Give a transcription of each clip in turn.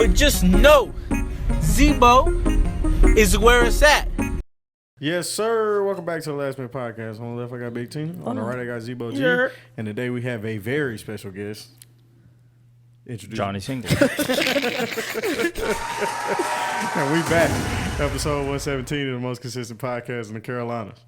But just know, Zebo is where it's at. Yes, sir. Welcome back to the Last Minute Podcast. On the left, I got Big Tina. On the right, I got Zebo G. Yeah. And today we have a very special guest. Introduce Johnny Singles. And we back. Episode 117 of the most consistent podcast in the Carolinas.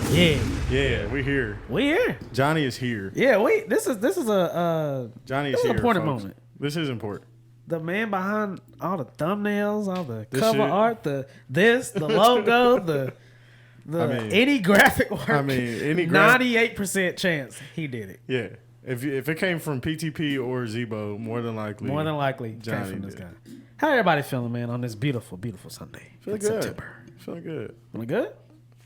Yeah, we here. we here. Johnny is here. Yeah, this is a Johnny is this is here. an important folks. moment. This is important. The man behind all the thumbnails, all the This cover shit. art, the logo, the any graphic work. Any 98% chance he did it. Yeah. If it came from PTP or Zebo, more than likely. Came Johnny from this did. guy. How everybody feeling, man, on this beautiful, beautiful Sunday? Feeling in good. September. Feeling good. Feeling good?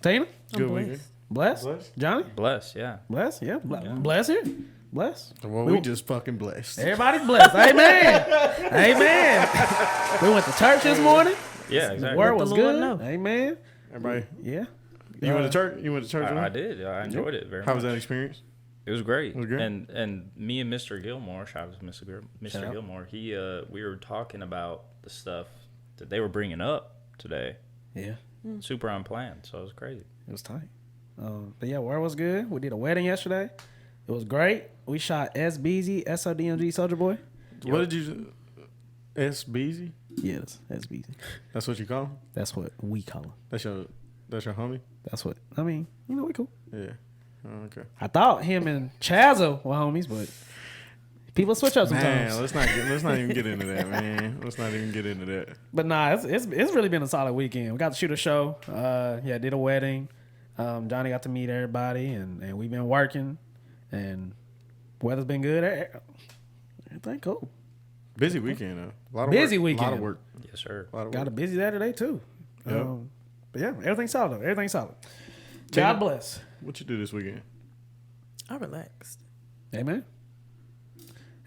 Tina? Good weekend. Bless? Blessed? Johnny? Bless, yeah. Bless? Yeah. Bless here? Bless? Well, we just fucking blessed. Everybody's blessed. Amen. Amen. We went to church this morning. Yeah, The exactly. word Let was the Lord good. know. Amen. Everybody, Yeah. you went to church? You went to church? I right? did. I enjoyed it very much. How was that experience? It was great. Was it good? And me and Mr. Gilmore, shout out to Mr. Shout out. Gilmore, we were talking about the stuff that they were bringing up today. Yeah. Super unplanned, so it was crazy. It was tight. But yeah, word was good. We did a wedding yesterday. It was great. We shot SBZ, SODMG, Soldier Boy. What did you SBZ? Yes, SBZ. That's what you call him? That's what we call him. That's your homie? That's what, I mean, we cool. Yeah. Oh, okay. I thought him and Chazzo were homies, but people switch up sometimes. Man, let's not even get into that, man. Let's not even get into that. But nah, it's really been a solid weekend. We got to shoot a show. Did a wedding. Johnny got to meet everybody, and we've been working, and weather's been good. Everything cool. Busy weekend though. A lot of Busy work, A lot weekend. of work. Yes, sir. A lot of Got a work. busy Saturday too. Yep. But yeah, everything's solid though. Everything's solid. Tina? God bless. What you do this weekend? I relaxed. Amen.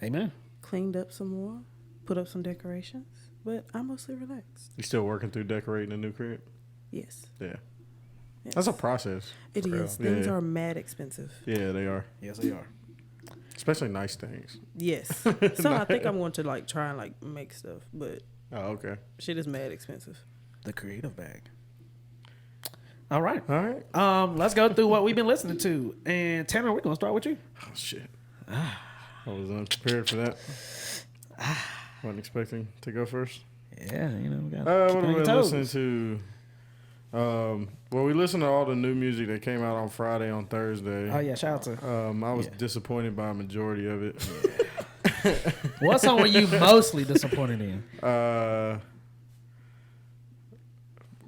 Amen. Cleaned up some more. Put up some decorations. But I mostly relaxed. You still working through decorating a new crib? Yes. Yeah. Yes. That's a process. It is. real. Things Yeah. are mad expensive. Yeah, they are. Yes, they are. Especially nice things. Yes. So I think I'm going to try and make stuff. But Oh, okay. shit is mad expensive. The creative bag. All right. All right. Let's go through what we've been listening to. And Tanner, we're gonna start with you. Oh shit. I was unprepared for that. Wasn't expecting to go first. Yeah, we got What keep have on we your been toes. listening to? Well, we listened to all the new music that came out on Friday, on Thursday. Oh yeah, shout out to. I was disappointed by a majority of it. What song were you mostly disappointed in?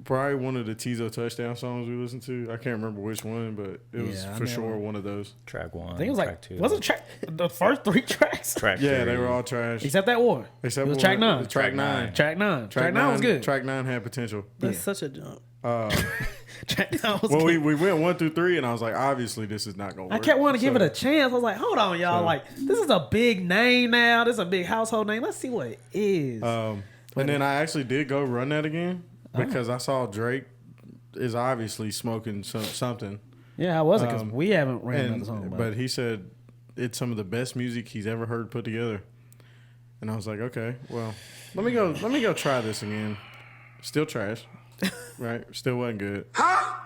Probably one of the Tizo touchdown songs we listened to. I can't remember which one, but it was Yeah, I for know. sure one of those. Track one. I think it was track like two. was it track the first 3 tracks? Track Yeah, three. they were all trash. Except that one. Except it was one- track 9. Track 9. Track 9. Track 9 was good. Track 9 had potential. That's such a jump. Track 9 was Well, good. we went 1 through 3, and I was like, obviously this is not gonna work. I kept wanting to give it a chance. I was like, hold on, y'all. So- This is a big name now. This is a big household name. Let's see what it is. And then I actually did go run that again because I saw Drake is obviously smoking something. Yeah, how was it? Because we haven't ran another song. But he said it's some of the best music he's ever heard put together. And I was like, okay, well, let me go try this again. Still trash, right? Still wasn't good.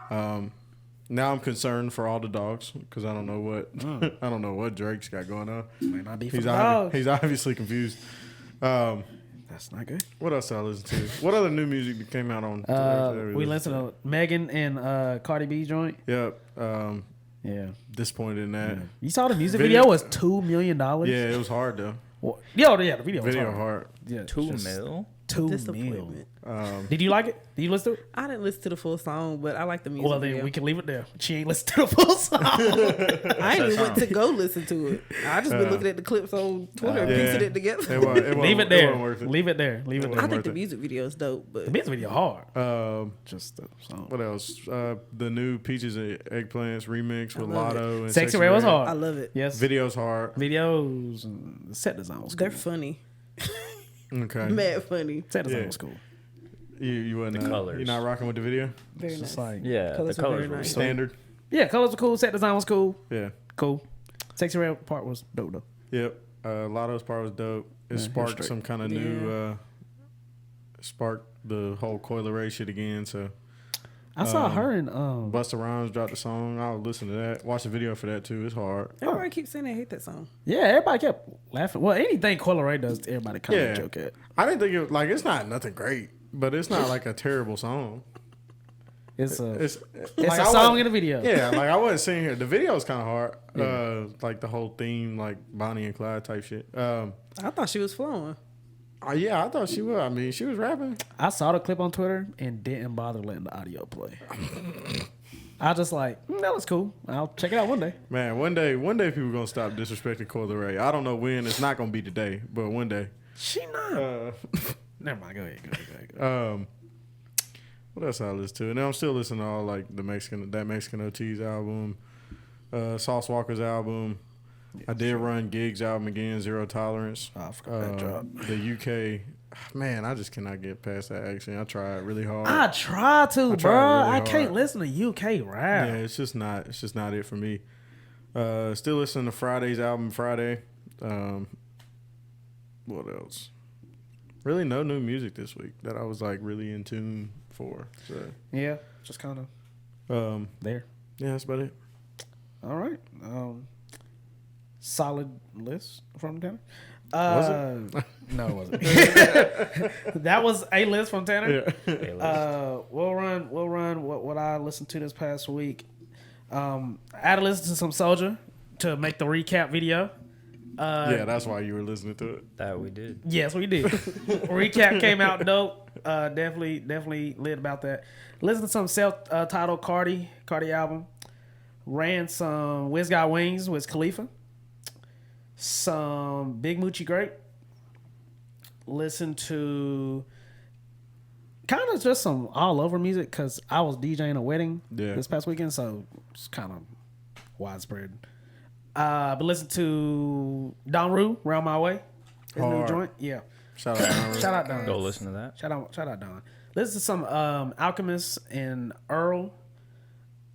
Now I'm concerned for all the dogs because I don't know what Drake's got going on. Might not be for He's the dogs. he's obviously confused. That's not good. What else did I listen to? What other new music that came out on? We listened to Megan and Cardi B joint. Yep. Yeah. Disappointed in that. You saw the music Video- video was $2 million? Yeah, it was hard though. Yeah, the video was Video hard. hard. Yeah, 2 just mil. 2 mil. Disappointment. Did you like it? Did you listen to it? I didn't listen to the full song, but I like the music Well, then video. we can leave it there. She ain't listened to the full song. I ain't even went to go listen to it. I just been looking at the clips on Twitter and piecing it together. Leave it It there. wasn't worth it. Leave it there. Leave it It there. I think worth the it. music video is dope, but The music video hard. Um, Just the song. what else? The new Peaches and Eggplants remix with love it. Lotto and Sexy Red was hard. I love it. Yes. Video's hard. Videos and the set design was They're cool. funny. Okay. Mad funny. Set design Yeah. was cool. You wasn't The colors. You're not rocking with the video? Very It's nice. just like Yeah, Colors the are colors very were nice. Standard. yeah, colors were cool. Set design was cool. Yeah. Cool. Sexy Red part was dope though. Yep. Lotto's part was dope. It Yeah, sparked straight. some kind of new sparked the whole Coil Ray shit again. So I saw her in Busta Rhymes dropped the song. I'll listen to that. Watch the video for that too. It's hard. Everybody keeps saying they hate that song. Yeah, everybody kept laughing. Well, anything Coil Ray does, everybody kind of joke at. I didn't think it like it's not nothing great, but it's not like a terrible song. It's a like, song in the video. Yeah, like I wasn't sitting here. The video is kind of hard. Like the whole theme, like Bonnie and Clyde type shit. I thought she was flowing. Yeah, I thought she was. I mean, she was rapping. I saw the clip on Twitter and didn't bother letting the audio play. I just like, that was cool. I'll check it out one day. Man, one day people gonna stop disrespecting Coil Ray. I don't know when. It's not gonna be today, but one day. She not. Never mind. Go ahead. What else I listen to? And I'm still listening to all like that Mexican OT's album, Sauce Walker's album. Yes. I did run Gig's album again, Zero Tolerance. Oh, I forgot that drop. The UK, man, I just cannot get past that accent. I tried really hard. I try to, bro. Really I can't listen to UK rap. Yeah, it's just not it for me. Still listening to Friday's album, Friday. What else? Really no new music this week that I was like really in tune for. So yeah, just kind of there. Yeah, that's about it. All right. Solid list from Tanner. Was it? No, it wasn't. That was a list from Tanner. Yeah. We'll run what I listened to this past week. I had to listen to some Soulja to make the recap video. Yeah, that's why you were listening to it. That we did. Yes, we did. Recap came out dope. Definitely lit about that. Listen to some self-titled Cardi album. Ran some Wiz Got Wings with Khalifa. Some Big Moochie Grape. Listen to kind of just some all over music because I was DJing a wedding this past weekend, so it's kind of widespread. But listen to Don Rue, Round My Way. His new joint. Yeah. Shout out Don. Shout out Don. Go listen to that. Shout out Don. Listen to some Alchemist and Earl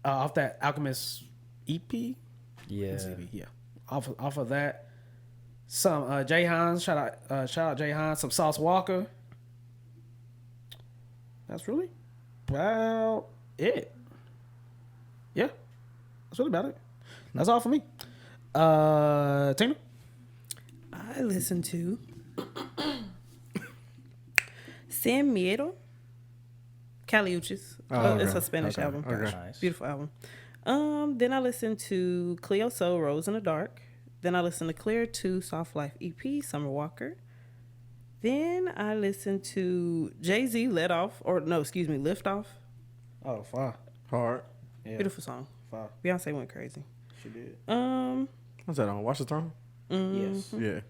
off that Alchemist EP. Yeah. Yeah. Off of that. Some Jay Hines. Shout out Jay Hines. Some Sauce Walker. That's really about it. Yeah. That's really about it. That's all for me. Tina? I listen to Sin Miedo, Caliuchis. It's a Spanish album. Okay. Nice. Beautiful album. Then I listened to Cleo Soul, Rose in the Dark. Then I listened to Clear 2, Soft Life EP, Summer Walker. Then I listened to Jay-Z, Lift Off. Oh, fire. Hard. Yeah. Beautiful song. Fire. Beyonce went crazy. She did. What's that on? Watch the Throne? Yes. Yeah.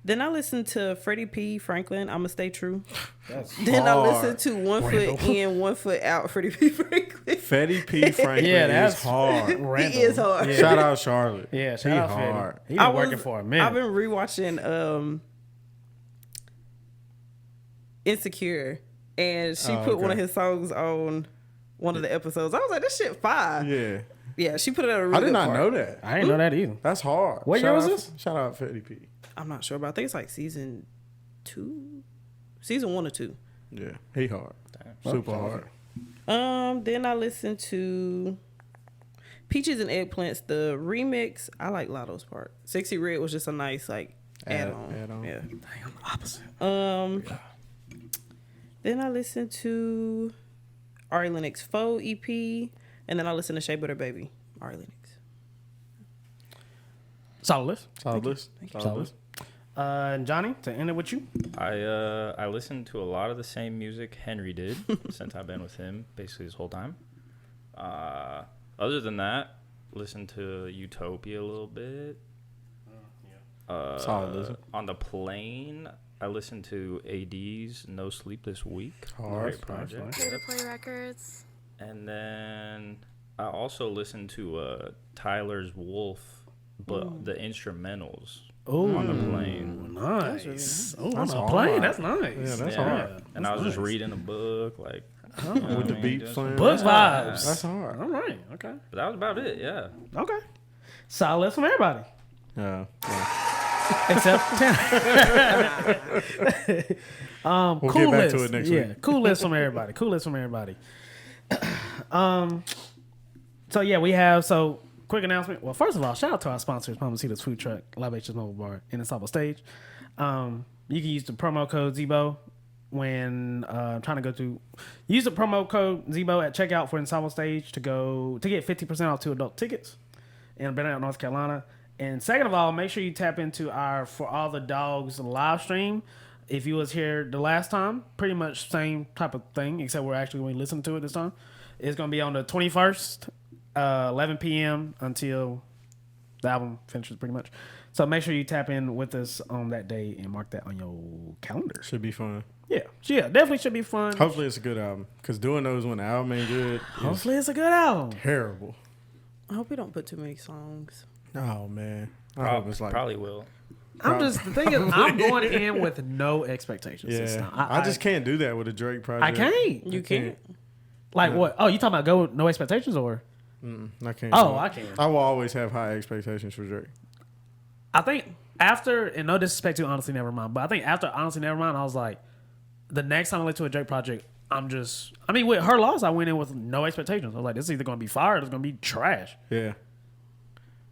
Then I listened to Freddie P. Franklin, I'ma Stay True. That's Then I listened to One Foot In, One Foot Out, Freddie P. Franklin. Freddie P. Franklin is hard. random. He is hard. Yeah. Shout out Charlotte. Yeah, shout out hard. He been working for a minute. I've been rewatching Insecure, and she put one of his songs on one of the episodes. I was like, this shit fire. Yeah. Yeah, she put it at a really I did good not part. know that. I didn't know that either. That's hard. What year was this? Shout out Freddie P. I'm not sure, but I think it's like season 1 or 2. Yeah, he hard. Super hard. Then I listened to Peaches and Eggplants, the remix. I like Lotto's part. Sexy Red was just a nice like add-on. Yeah. Dang, I'm the opposite. Then I listened to Ari Lennox Faux EP, and then I listened to Shea Butter Baby, Ari Lennox. Solid list. Solid list. Solid list. And Johnny, to end it with you. I listened to a lot of the same music Henry did since I've been with him basically this whole time. Other than that, listened to Utopia a little bit. Solid listen. On the plane, I listened to AD's No Sleep This Week. Hard. Great project. Here to play records. And then I also listened to Tyler's Wolf, but the instrumentals on the plane. Nice. Oh, on That's the hard. plane. That's nice. Yeah, that's Yeah. hard. And I was just reading a book, like With the beat playing. Book vibes. That's hard. All right. Okay. But that was about it. Yeah. Okay. Solid list from everybody. Yeah. Except We'll cool get back list. to it next yeah, week. cool list from everybody. Cool list from everybody. So yeah, we have quick announcement. Well, first of all, shout out to our sponsors, Mamacita's Food Truck, Libations Mobile Bar, and the Sabo Stage. You can use the promo code Zebo when trying to go to. Use the promo code Zebo at checkout for Ensemble Stage to get 50% off 2 adult tickets in Bennett, North Carolina. And second of all, make sure you tap into our For All the Dogs live stream. If you was here the last time, pretty much same type of thing, except we're actually going to listen to it this time. It's going to be on the 21st, 11 p.m. until the album finishes pretty much. So make sure you tap in with us on that day and mark that on your calendar. Should be fun. Yeah, definitely should be fun. Hopefully it's a good album. Because doing those when the album ain't good Hopefully it's a good album. terrible. I hope we don't put too many songs. Oh, man. I hope it's like... Probably will. The thing is, I'm going in with no expectations. This Yeah. time. I just can't do that with a Drake project. I can't. You can't. Like what? Oh, you talking about go with no expectations or? I can't. Oh, do it. I can. I will always have high expectations for Drake. I think after, and no disrespect to Honestly Nevermind, but I think after Honestly Nevermind, I was like, the next time I listen to a Drake project, with Her Loss, I went in with no expectations. I was like, this is either going to be fire or it's going to be trash, Yeah.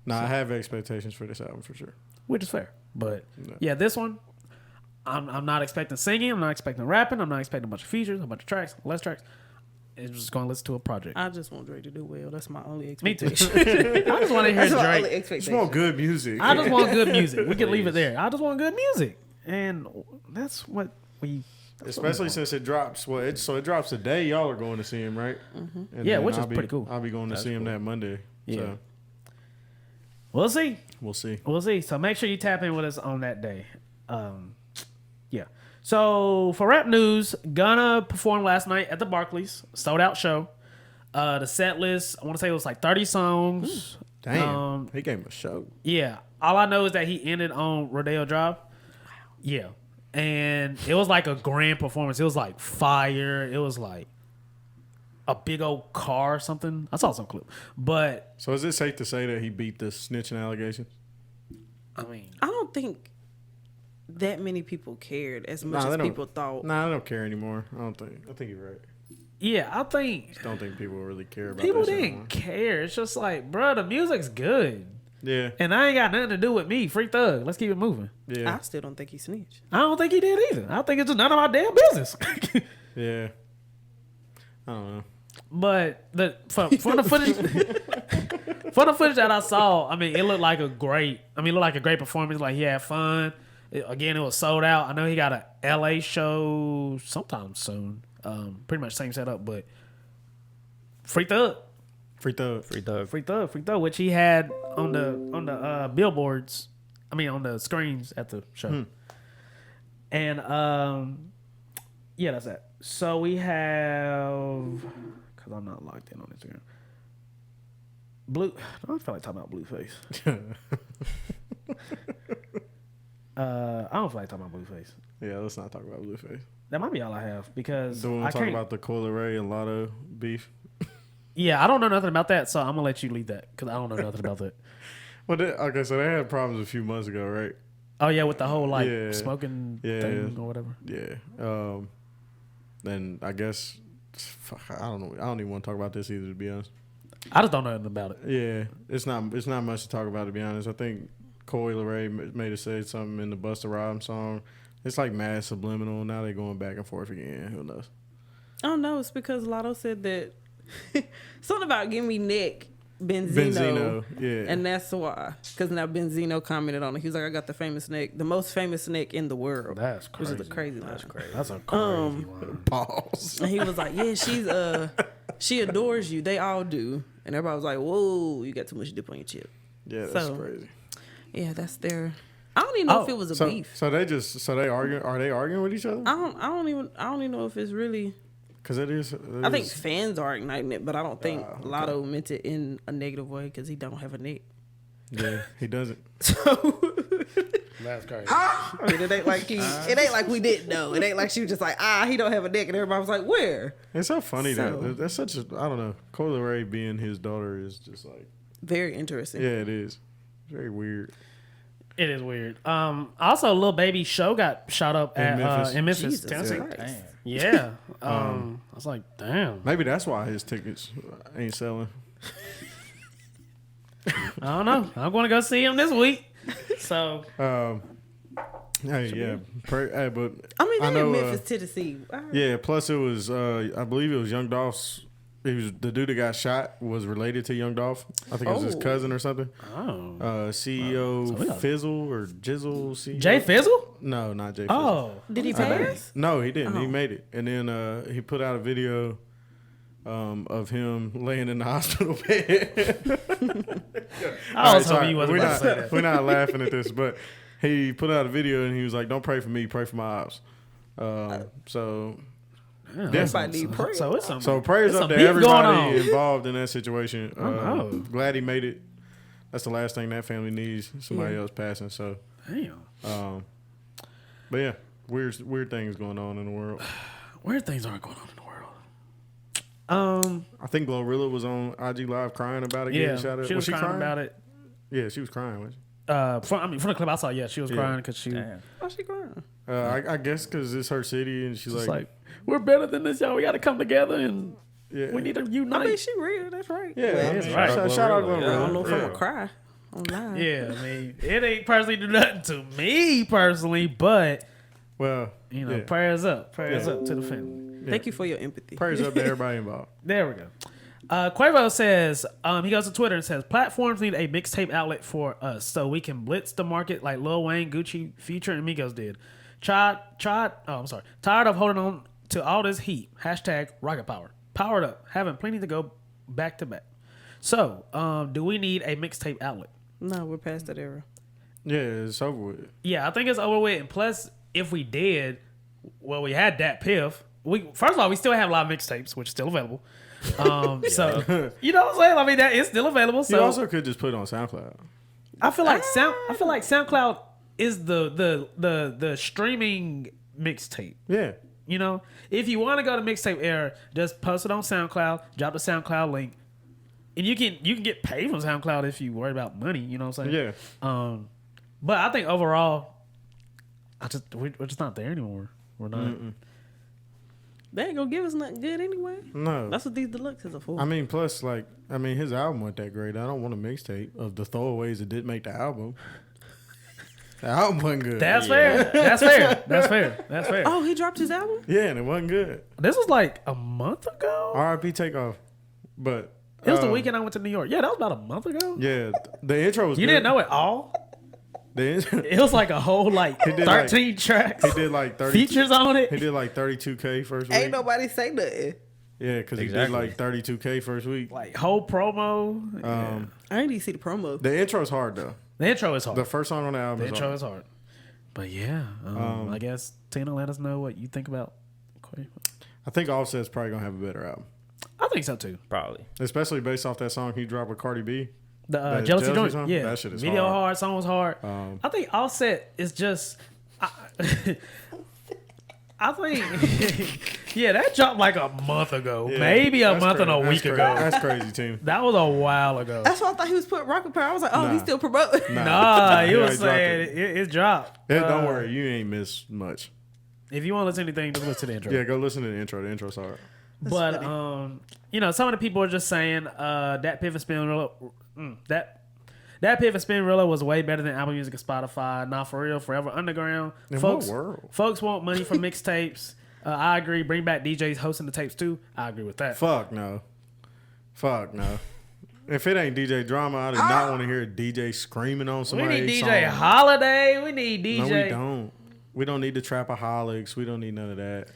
No, I have expectations for this album for sure. which is fair. But yeah, this one, I'm not expecting singing. I'm not expecting rapping. I'm not expecting a bunch of features, a bunch of tracks, less tracks. It's just going to listen to a project. I just want Drake to do well. That's my only Me too. expectation. I just want to hear That's my only Drake. expectation. Just want good music. I just want good music. We can leave it there. I just want good music. And that's what we... Especially since it drops. Well, it drops today. Y'all are going to see him, right? And Yeah, then which is I'll be- pretty cool. I'll be going to see him that Monday. Yeah. So We'll see. we'll see. We'll see. So make sure you tap in with us on that day. Yeah. So for rap news, Gunna performed last night at the Barclays, sold out show. The set list, I want to say it was like 30 songs. Damn. He gave him a show. Yeah. All I know is that he ended on Rodeo Drive. Wow. Yeah. And it was like a grand performance. It was like fire. It was like a big old car or something. I saw some clip. But So is it safe to say that he beat the snitching allegations? I mean, I don't think that many people cared as much as people thought. Nah, I don't care anymore. I think you're right. yeah, I think Don't think people really care about people that shit didn't anymore. care. It's just like, bro, the music's good. Yeah. And I ain't got nothing to do with me. Free Thug. Let's keep it moving. Yeah. I still don't think he snitched. I don't think he did either. I think it's just none of my damn business. Yeah. I don't know. But from the footage that I saw, I mean, it looked like a great performance. Like he had fun. Again, it was sold out. I know he got a LA show sometime soon. Pretty much same setup, but Free Thug, Free Thug. which he had on the billboards. I mean, on the screens at the show. And yeah, that's that. So we have, because I'm not logged in on Instagram. I don't feel like talking about Blueface. I don't feel like talking about Blueface. Yeah, let's not talk about Blueface. That might be all I have because Do we I want to talk can't. about the Coil Ray and Lotto beef? Yeah, I don't know nothing about that, so I'm gonna let you lead that because I don't know nothing about that. Well, okay, so they had problems a few months ago, right? Oh yeah, with the whole like Yeah. smoking thing or whatever. Yeah. And I guess, I don't know. I don't even want to talk about this either, to be honest. I just don't know nothing about it. Yeah, it's not much to talk about, to be honest. I think Coil Ray made it say something in the Busta Rhymes song. It's like mad subliminal. Now they're going back and forth again. Who knows? Oh no, it's because Lotto said that something about give me neck Benzino. Yeah. And that's why. Because now Benzino commented on it. He was like, I got the famous neck, the most famous neck in the world. That's Which crazy. is the crazy line. That's crazy. That's a crazy one. Pause. And he was like, yeah, she adores you. They all do. And everybody was like, whoa, you got too much dip on your chip. Yeah, that's So, crazy. Yeah, that's their. I don't even know if it was a beef. So they arguing? Are they arguing with each other? I don't even know if it's really. Because it is. I think fans are igniting it, but I don't think Lotto meant it in a negative way because he don't have a neck. Yeah, he doesn't. So That's crazy. I mean, it ain't like it ain't like we didn't know. It ain't like she was just like, he don't have a neck, and everybody was like, where? It's so funny So- that that's such a, I don't know. Coil Ray being his daughter is just like, Very interesting. yeah, it is. Very weird. It is weird. Also, Lil Baby show got shot up In Memphis. Jesus Tennessee. Christ. Damn. Yeah. I was like, damn. Maybe that's why his tickets ain't selling. I don't know. I'm going to go see him this week. So, Hey, yeah. Hey, but I mean, I they're know, in Memphis, Tennessee. yeah. Plus, it was I believe it was Young Dolph's. He was the dude that got shot was related to Young Dolph. I think it was his cousin or something. oh. CEO So we got- Fizzle or Jizzle. CEO. Jay Fizzle? No, not Jay. Fizzle. Oh. Did he pass? No, he didn't. He Oh. made it, and then he put out a video of him laying in the hospital bed. I was All right, hoping you wasn't we're about not, to say that. We're not laughing at this, but he put out a video and he was like, "Don't pray for me, pray for my ops." So Yeah, Everybody need prayer. So it's some. So prayers There's up some to beef going on. everybody involved in that situation. know. Glad he made it. That's the last thing that family needs. Somebody else passing. So, Damn. but yeah, weird things going on in the world. Weird things aren't going on in the world. I think Glorilla was on IG Live crying about it. Yeah, Getting shot at. she was crying about it. Yeah, she was crying. Was she? From the clip I saw, yeah, she was crying because she Damn. Why she crying? I guess because it's her city and she's was like, like, "We're better than this, y'all. We got to come together and yeah, we need to unite." I mean, she real. That's right. yeah, Well, I that's mean, right. Shout out Glorilla, Glorilla. yeah. I don't know if I'm Yeah. gonna cry online. Yeah, I mean, it ain't personally do nothing to me personally, but Well, you know, yeah. prayers up to the family. Thank you for your empathy. Prayers up to everybody involved. There we go. Quavo says, he goes to Twitter and says, platforms need a mixtape outlet for us so we can blitz the market like Lil Wayne, Gucci, Future, and Migos did. Tired of holding on to all this heat. Hashtag rocket power. Powered up. Having plenty to go back to back. So, do we need a mixtape outlet? No, we're past that era. Yeah, it's over with. Yeah, I think it's over with. And plus, if we did, well, we had Dat Piff. First of all, we still have live mixtapes, which is still available. So you know what I'm saying? I mean, that is still available. So You also could just put it on SoundCloud. I feel like SoundCloud is the streaming mixtape. Yeah. You know, if you want to go to mixtape era, just post it on SoundCloud, drop the SoundCloud link, and you can get paid from SoundCloud if you worry about money. You know what I'm saying? Yeah. But I think overall, we're just not there anymore. We're not. Mm-mm. They ain't gonna give us nothing good anyway. No. That's what these deluxes are for. I mean, plus, his album wasn't that great. I don't want a mixtape of the throwaways that did make the album. The album wasn't good. That's fair. That's fair. That's fair. That's fair. Oh, he dropped his album? Yeah, and it wasn't good. This was like a month ago. R.I.P. Takeoff. But It was the weekend I went to New York. Yeah, that was about a month ago. yeah, the intro was You good. didn't know it all? The It was like a whole like He did, like- 13 tracks. he did like 30 features on it. He did like 32K first week. Ain't nobody say nothing. Yeah, because Exactly. he did like 32K first week. Like whole promo. I ain't even see the promo. The intro's hard though. The intro is hard. The first song on the album The is intro hard. is hard. But yeah, I guess Tina, let us know what you think about Quavo. I think Offset's probably gonna have a better album, I think so too. Probably. especially based off that song he dropped with Cardi B. The That Jealousy Jealousy joint, song? yeah, That shit is video hard. hard, song was hard. I think Offset is just, I think, yeah, that dropped like a month ago, Yeah, maybe a that's month and a crazy. week That's ago. crazy. That's crazy, team. That was a while ago. That's why I thought he was putting Rocket Power. I was like, oh, Nah. he's still promoting. Nah, he Yeah, was he dropped saying it dropped. Yeah, don't worry, you ain't missed much. If you want to listen to anything, just listen to the intro. Yeah, go listen to the intro. The intro's hard. But you know, some of the people are just saying that Piff and Spinrilla, that Piff and Spinrilla was way better than Apple Music and Spotify. Not for real, Forever Underground. In what world? Folks want money from mixtapes. I agree. Bring back DJs hosting the tapes too. I agree with that. Fuck no. Fuck no. If it ain't DJ Drama, I do not want to hear a DJ screaming on We somebody. need DJ Holiday. We need DJ. No, we don't. We don't need the Trapaholics. We don't need none of that.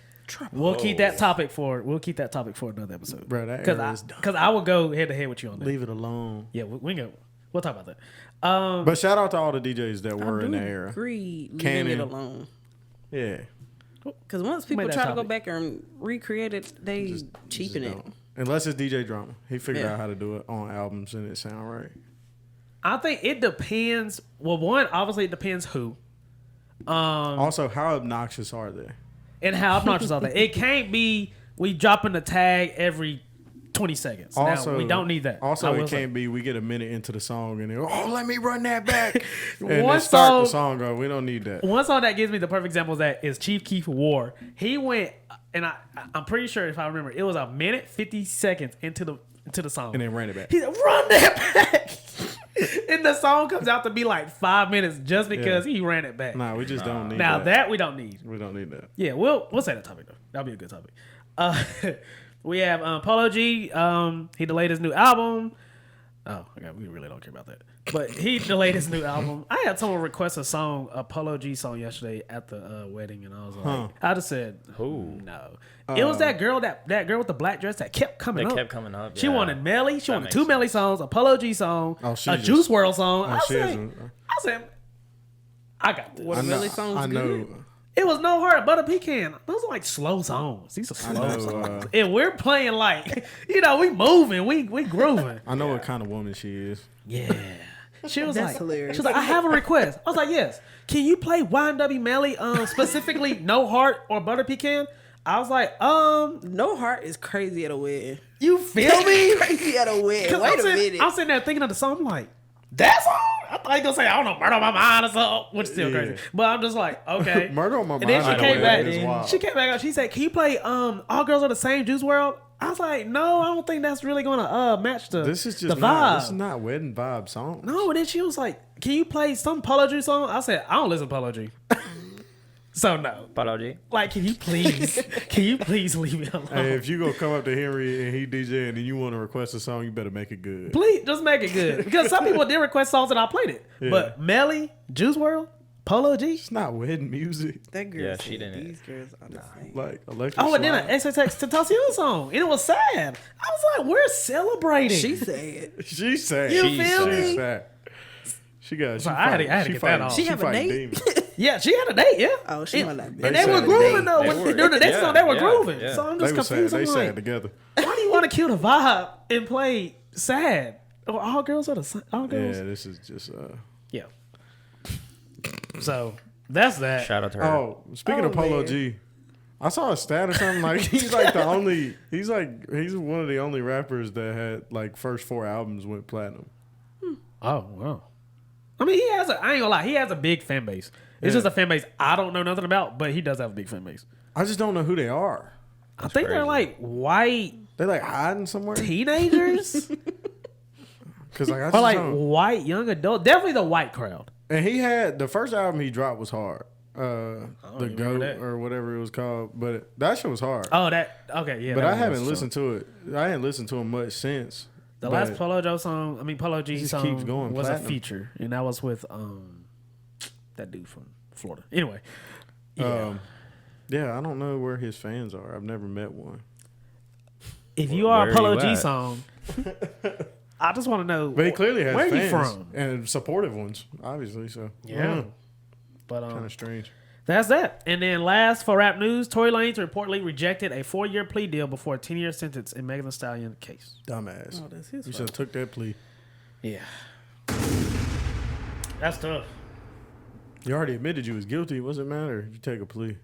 We'll keep that topic for another episode, Bro, that era is dumb. Because I will go head to head with you on that. Leave it alone. Yeah, we'll talk about that. But shout out to all the DJs that were I in do the era. agree. Leaving Cannon. it alone. Yeah. Because once people Made that try to go topic. back and recreate it, they cheapen Just it. don't. Unless it's DJ Drama. He figured Yeah. out how to do it on albums and it sound right. I think it depends. Well, one, obviously it depends who. Also, how obnoxious are they? And how obnoxious are they? It can't be we dropping the tag every 20 seconds. Also, now, we don't need that. Also, I will it say. can't be we get a minute into the song and then, let me run that back. and One then start song- the song over. We don't need that. One song that gives me the perfect example of that is Chief Keef War. He went, and I'm pretty sure if I remember, it was a minute 50 seconds into the song, And then ran it back. He said, "Run that back," and the song comes out to be like 5 minutes just because he ran it back. Nah, we just don't need Now that. that we don't need. We don't need that. Yeah, we'll say that topic though. That'll be a good topic. We have Polo G. He delayed his new album. Oh, okay, we really don't care about that. But he delayed his new album. I had someone request a Polo G song yesterday at the wedding, and I was like, I just said, no. It was that girl with the black dress that kept coming up. They kept coming up. She yeah. wanted Melly. She That wanted makes 2 Melly sense. songs, a Polo G song, she a just- Juice WRLD song. I she said, I got this. What Millie songs I know. good? It was No Heart, Butter Pecan. Those are like slow songs. These are slow songs. And we're playing like, we moving, we grooving. I know what kind of woman she is. Yeah. She was That's like, hilarious. she was like, I have a request. I was like, yes. Can you play YNW Melly, specifically No Heart or Butter Pecan? I was like, No Heart is crazy at a wedding. you feel me? Crazy at a wedding. 'Cause Wait a minute. I'm sitting there thinking of the song. I'm like, that song? I thought he gonna say, I don't know, Murder on My Mind or something, which is still crazy. But I'm just like, okay. Murder on My And then Mind she came back. is wild. She came back up. She said, "Can you play All Girls Are the Same Juice WRLD?" I was like, "No, I don't think that's really gonna match the This is the just vibe." not. This is not wedding vibe song. No, and then she was like, "Can you play some Polo G song?" I said, "I don't listen to Polo G." So no. Polo G. Like, can you please leave me alone? Hey, if you gonna come up to Henry and he DJ and then you want to request a song, you better make it good. Please, just make it good. Because some people did request songs and I played it. Yeah. But Melly, Juice WRLD, Polo G. It's not wedding music. That girl Yeah, said she didn't. these girls are the same. Like electric. Oh, and then slide. an XXX Tentacion song. And it was sad. I was like, we're celebrating. She said. She said. You She feel said me? that. She got. So I had to get that off. She have a fighting date? demons. Yeah, she had a date, yeah. Oh, she and, might not be. and they They were said grooving though. They When were. during the next Yeah, song, they were yeah, grooving. yeah. So I'm They just were sad. confused. They I'm sad like, together. why do you want to kill the vibe and play sad? Or all girls are the same. All girls. Yeah, this is just. Yeah. So that's that. Shout out to her. Oh, speaking of Polo man. G, I saw a stat or something like he's like the only. He's one of the only rappers that had like first 4 albums went platinum. Oh wow. I mean, he has I ain't gonna lie, he has a big fan base. It's Yeah. just a fan base I don't know nothing about, but he does have a big fan base. I just don't know who they are. I think they're crazy. like white They like hiding somewhere. teenagers Because like I or just like don't- white young adult. Definitely the white crowd. And he had the first album he dropped was hard. The even Goat remember that. or whatever it was called, but that shit was hard. Oh, that okay, yeah. but that I one haven't was listened to it. I ain't listened to him much since. The But last Polo G just song keeps going was platinum. a feature, and that was with that dude from Florida. Anyway, yeah. Yeah, I don't know where his fans are. I've never met one. If you Where are a are Polo you G at? song, I just want to know. But he clearly has where fans you from. and supportive ones, obviously. So But kind of strange. that's that. And then last for rap news, Tory Lanez reportedly rejected a 4-year plea deal before a 10-year sentence in Megan Thee Stallion case. Dumbass. Oh, that's his You fault. should have took that plea. Yeah, that's tough. You already admitted you was guilty. What's it matter if you take a plea?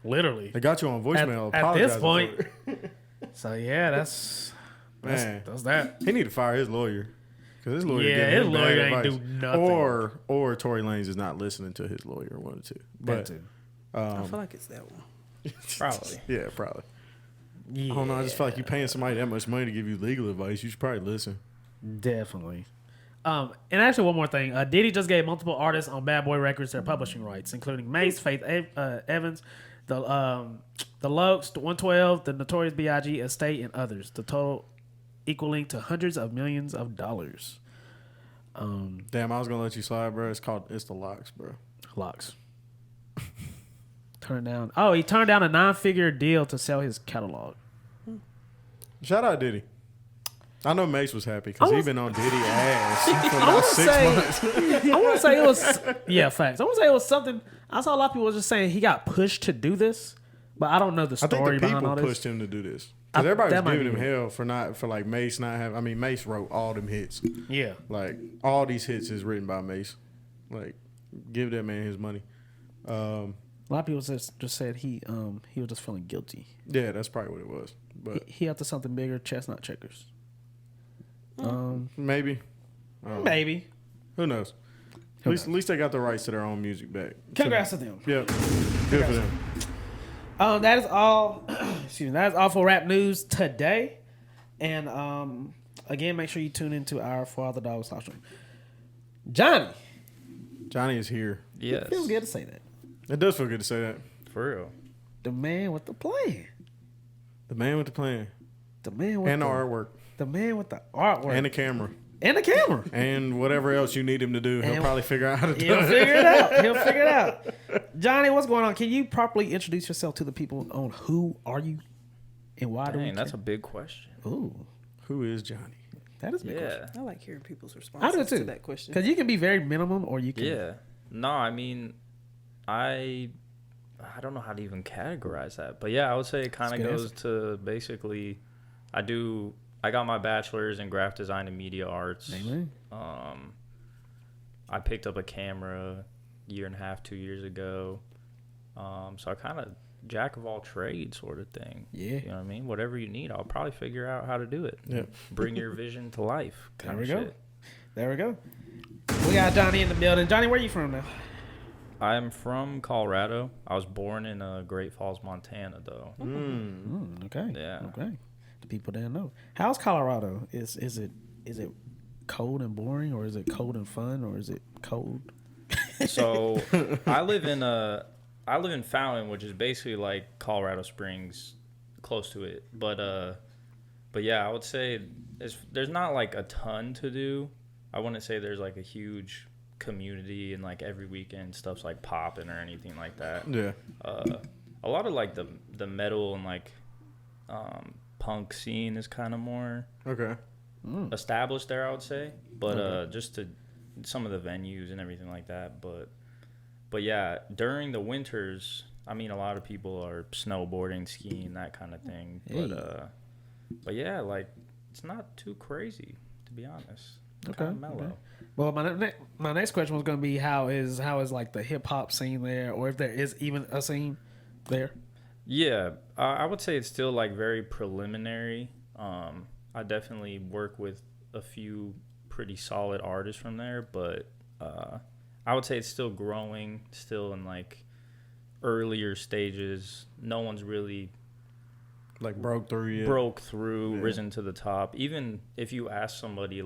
Literally. They got you on voicemail. At this apologizing point, for it. so yeah, that's Man, that's that. he need to fire his lawyer because his lawyer Yeah, giving his him lawyer bad ain't advice. do nothing. Or Tory Lanez is not listening to his lawyer. One or two. But That too. I feel like it's that one. Probably. yeah, probably. Yeah, I don't know. I just feel like you paying somebody that much money to give you legal advice. You should probably listen. definitely. And actually, one more thing. Diddy just gave multiple artists on Bad Boy Records their publishing rights, including Mace, Faith Evans, the Lux, 112, the Notorious B.I.G. Estate, and others. The total equaling to hundreds of millions of dollars. Damn, I was gonna let you slide, bro. It's the Locks, bro. Locks. Turned down. Oh, he turned down a 9-figure deal to sell his catalog. Shout out Diddy. I know Mace was happy because I he was- been on Diddy ass for I about want 6 to say, months. I want to say it was, facts. I want to say it was something. I saw a lot of people just saying he got pushed to do this, but I don't know the I think story the behind people all this. pushed him to do this because everybody that was might giving be him it. hell for like Mace not having. I mean, Mace wrote all them hits. Yeah, Like all these hits is written by Mace. Like, give that man his money. A lot of people just said he was just feeling guilty. Yeah, that's probably what it was. But He up to something bigger, chestnut checkers. maybe. Maybe. Who knows? At least they got the rights to their own music back. Congrats to them. Yep. Good for them. That is all. Excuse me. That is all for rap news today. And again, make sure you tune into our For All the Dogs live stream. Johnny is here. Yes. It feels good to say that. It does feel good to say that. For real. The man with the plan. The man with the plan. The man with and the artwork. The man with the artwork. And the camera. And the camera. And whatever else you need him to do, he'll probably figure out how to do it. He'll figure it out. He'll figure it out. Johnny, what's going on? Can you properly introduce yourself to the people on who are you and why do we care? That's a big question. Ooh. Who is Johnny? That is a big question. I like hearing people's responses I do too. to that question. Because you can be very minimum or you can. Yeah. No, I mean, I don't know how to even categorize that. But yeah, I would say it kind of goes to basically, I got my bachelor's in graphic design and media arts. Amen. I picked up a camera 1.5, 2 years ago. So I kind of jack of all trades sort of thing. Yeah. You know what I mean? Whatever you need, I'll probably figure out how to do it. Yeah. Bring your vision to life. There we go. There we go. We got Johnny in the building. Johnny, where you from now? I'm from Colorado. I was born in Great Falls, Montana, though. Okay. Yeah. Okay. The people didn't know. How's Colorado? Is it cold and boring, or is it cold and fun, or is it cold? So I live in Fountain, which is basically like Colorado Springs, close to it. But yeah, I would say there's not like a ton to do. I wouldn't say there's like a huge community and like every weekend stuff's like popping or anything like that. Yeah. A lot of like the metal and like punk scene is kind of more established there, I would say. But just to some of the venues and everything like that. But yeah, during the winters, I mean, a lot of people are snowboarding, skiing, that kind of thing. Hey. But yeah, like it's not too crazy, to be honest. Okay. Kind of mellow. Okay. Well, my next question was going to be how is like the hip hop scene there, or if there is even a scene there. Yeah, I would say it's still like very preliminary. I definitely work with a few pretty solid artists from there, but I would say it's still growing, still in like earlier stages. No one's really like broke through, risen to the top. Even if you ask somebody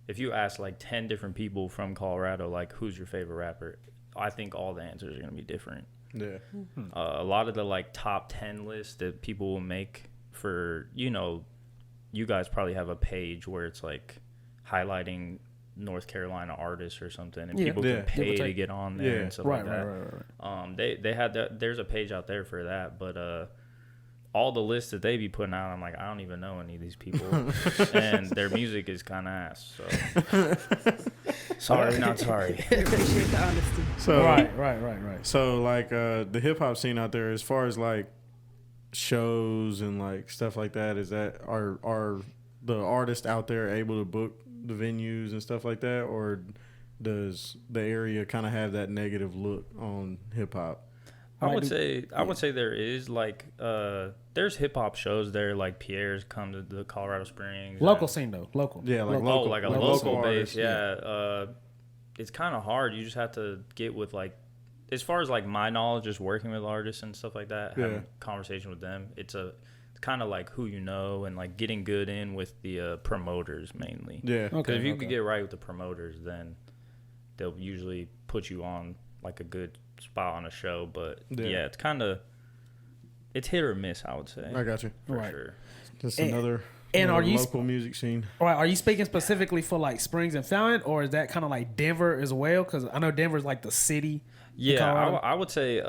if you ask like 10 different people from Colorado, like, who's your favorite rapper? I think all the answers are going to be different. Yeah. A lot of the like top 10 lists that people will make for, you guys probably have a page where it's like highlighting North Carolina artists or something, and people can pay to get on there and stuff like that. Right. They had that. There's a page out there for that, but all the lists that they be putting out, I'm like, I don't even know any of these people, and their music is kind of ass. So sorry, not sorry. I appreciate the honesty. So Right. So like the hip hop scene out there, as far as like shows and like stuff like that, is that are the artists out there able to book the venues and stuff like that, or does the area kind of have that negative look on hip hop? I would say there is like there's hip hop shows there, like Pierre's come to the Colorado Springs. Local scene though, local. Yeah, like local. local, like a like local base. artists, Yeah. It's kind of hard. You just have to get with like, as far as like my knowledge, just working with artists and stuff like that, having conversation with them. It's kind of like who you know, and like getting good in with the promoters mainly. Yeah. Because if you could get right with the promoters, then they'll usually put you on like a good spot on a show. But yeah, it's hit or miss, I would say. I got you. For sure. Just another local music scene. All right, are you speaking specifically for like Springs and Fountain, or is that kind of like Denver as well? Because I know Denver's like the city. Yeah, I would say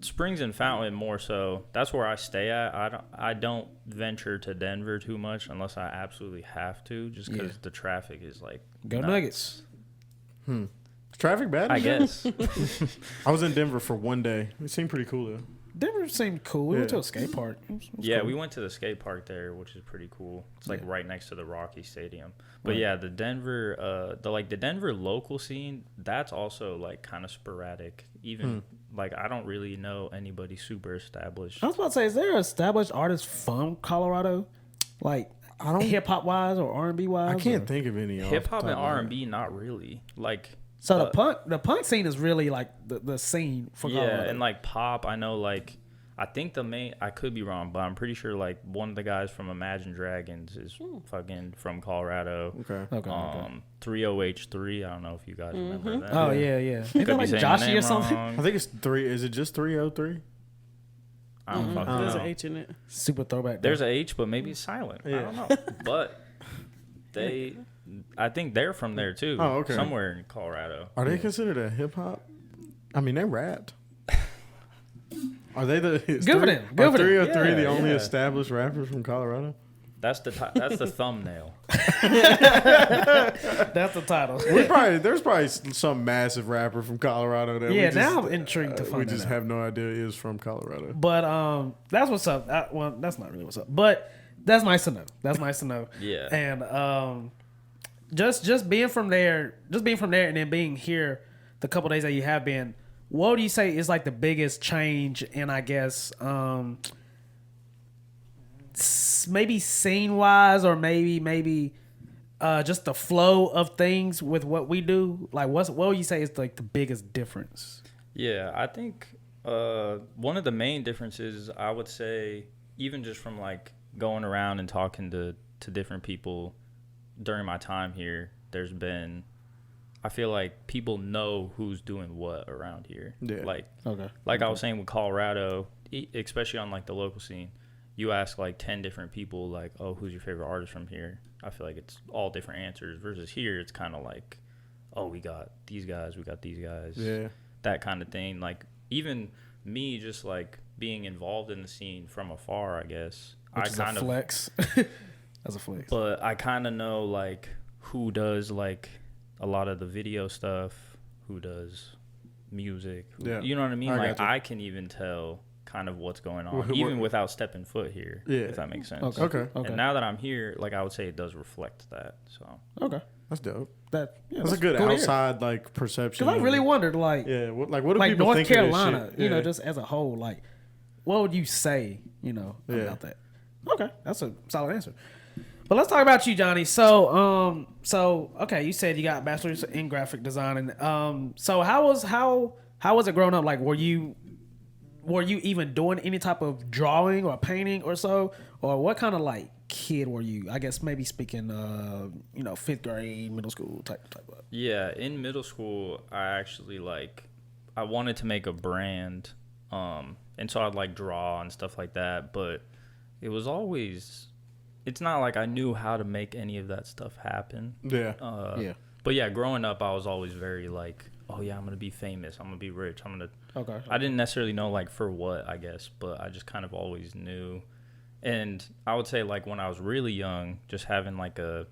Springs and Fountain more so. That's where I stay at. I don't venture to Denver too much unless I absolutely have to, just because the traffic is like go nuts. Nuggets. Traffic bad? I guess. I was in Denver for one day. It seemed pretty cool though. Denver seemed cool. We went to a skate park. It was cool. We went to the skate park there, which is pretty cool. It's like right next to the Rocky Stadium. But yeah, the Denver, the Denver local scene, that's also like kind of sporadic. Even Like, I don't really know anybody super established. I was about to say, is there an established artist from Colorado, like hip hop wise or R&B wise? I can't think of any. Hip hop and R&B, not really. Like, So the punk scene is really like the scene for Colorado. Yeah, and like pop, I know, like, I think the main, I could be wrong, but I'm pretty sure like one of the guys from Imagine Dragons is fucking from Colorado. Okay. 30H3, I don't know if you guys remember that. Oh yeah. Is Could that be like saying the Joshy name or something? wrong. I think it's 3. Is it just 303? I don't fucking There's know. an H in it. Super throwback. There's an H, but maybe it's silent. I don't know. But I think they're from there too. Oh, okay. Somewhere in Colorado. Are they considered a hip hop? I mean, they rapped. Are they the? Good for them. Good for them. 303 the Yeah, only yeah. established rappers from Colorado? That's the thumbnail. That's the title. There's probably some massive rapper from Colorado that Yeah, we just, now I'm intrigued to find we that just out. have no idea is from Colorado. But that's what's up. Well, that's not really what's up, but that's nice to know. That's nice to know. Yeah. And just being from there, and then being here the couple days that you have been, what do you say is like the biggest change in, I guess, maybe scene wise, or maybe just the flow of things with what we do? Like, what would you say is like the biggest difference? Yeah, I think one of the main differences, I would say, even just from like going around and talking to different people during my time here, there's been, I feel like people know who's doing what around here. Yeah. Like I was saying with Colorado, especially on like the local scene, you ask like 10 different people, like, oh, who's your favorite artist from here? I feel like it's all different answers. Versus here, it's kind of like, oh, we got these guys, Yeah. that kind of thing. Like, even me just like being involved in the scene from afar, I guess. Which is kind a of flex. That's a flex. But I kind of know like who does like a lot of the video stuff, who does music. Yeah. You know what I mean? I Like, gotcha. I can even tell kind of what's going on, Well, even without stepping foot here. Yeah. If that makes sense. Okay. And now that I'm here, like, I would say it does reflect that. So Okay. That's dope. That's That's a good cool to hear. outside like perception. Because I of really it. wondered, like, Yeah. What do like people North think Carolina, of this shit? you know, Yeah. just as a whole, like, what would you say, about that? Okay, that's a solid answer. But let's talk about you, Johnny. So, okay, you said you got a bachelor's in graphic design, and so how was it growing up? Like, were you even doing any type of drawing or painting or so, or what kind of like kid were you? I guess maybe speaking, 5th grade, middle school type of. yeah, in middle school, I actually I wanted to make a brand, and so I'd like draw and stuff like that. But it was always, it's not like I knew how to make any of that stuff happen. Yeah. Yeah. But yeah, growing up, I was always very like, oh yeah, I'm gonna be famous, I'm gonna be rich, Okay. I didn't necessarily know like for what, I guess, but I just kind of always knew. And I would say like when I was really young, just having like a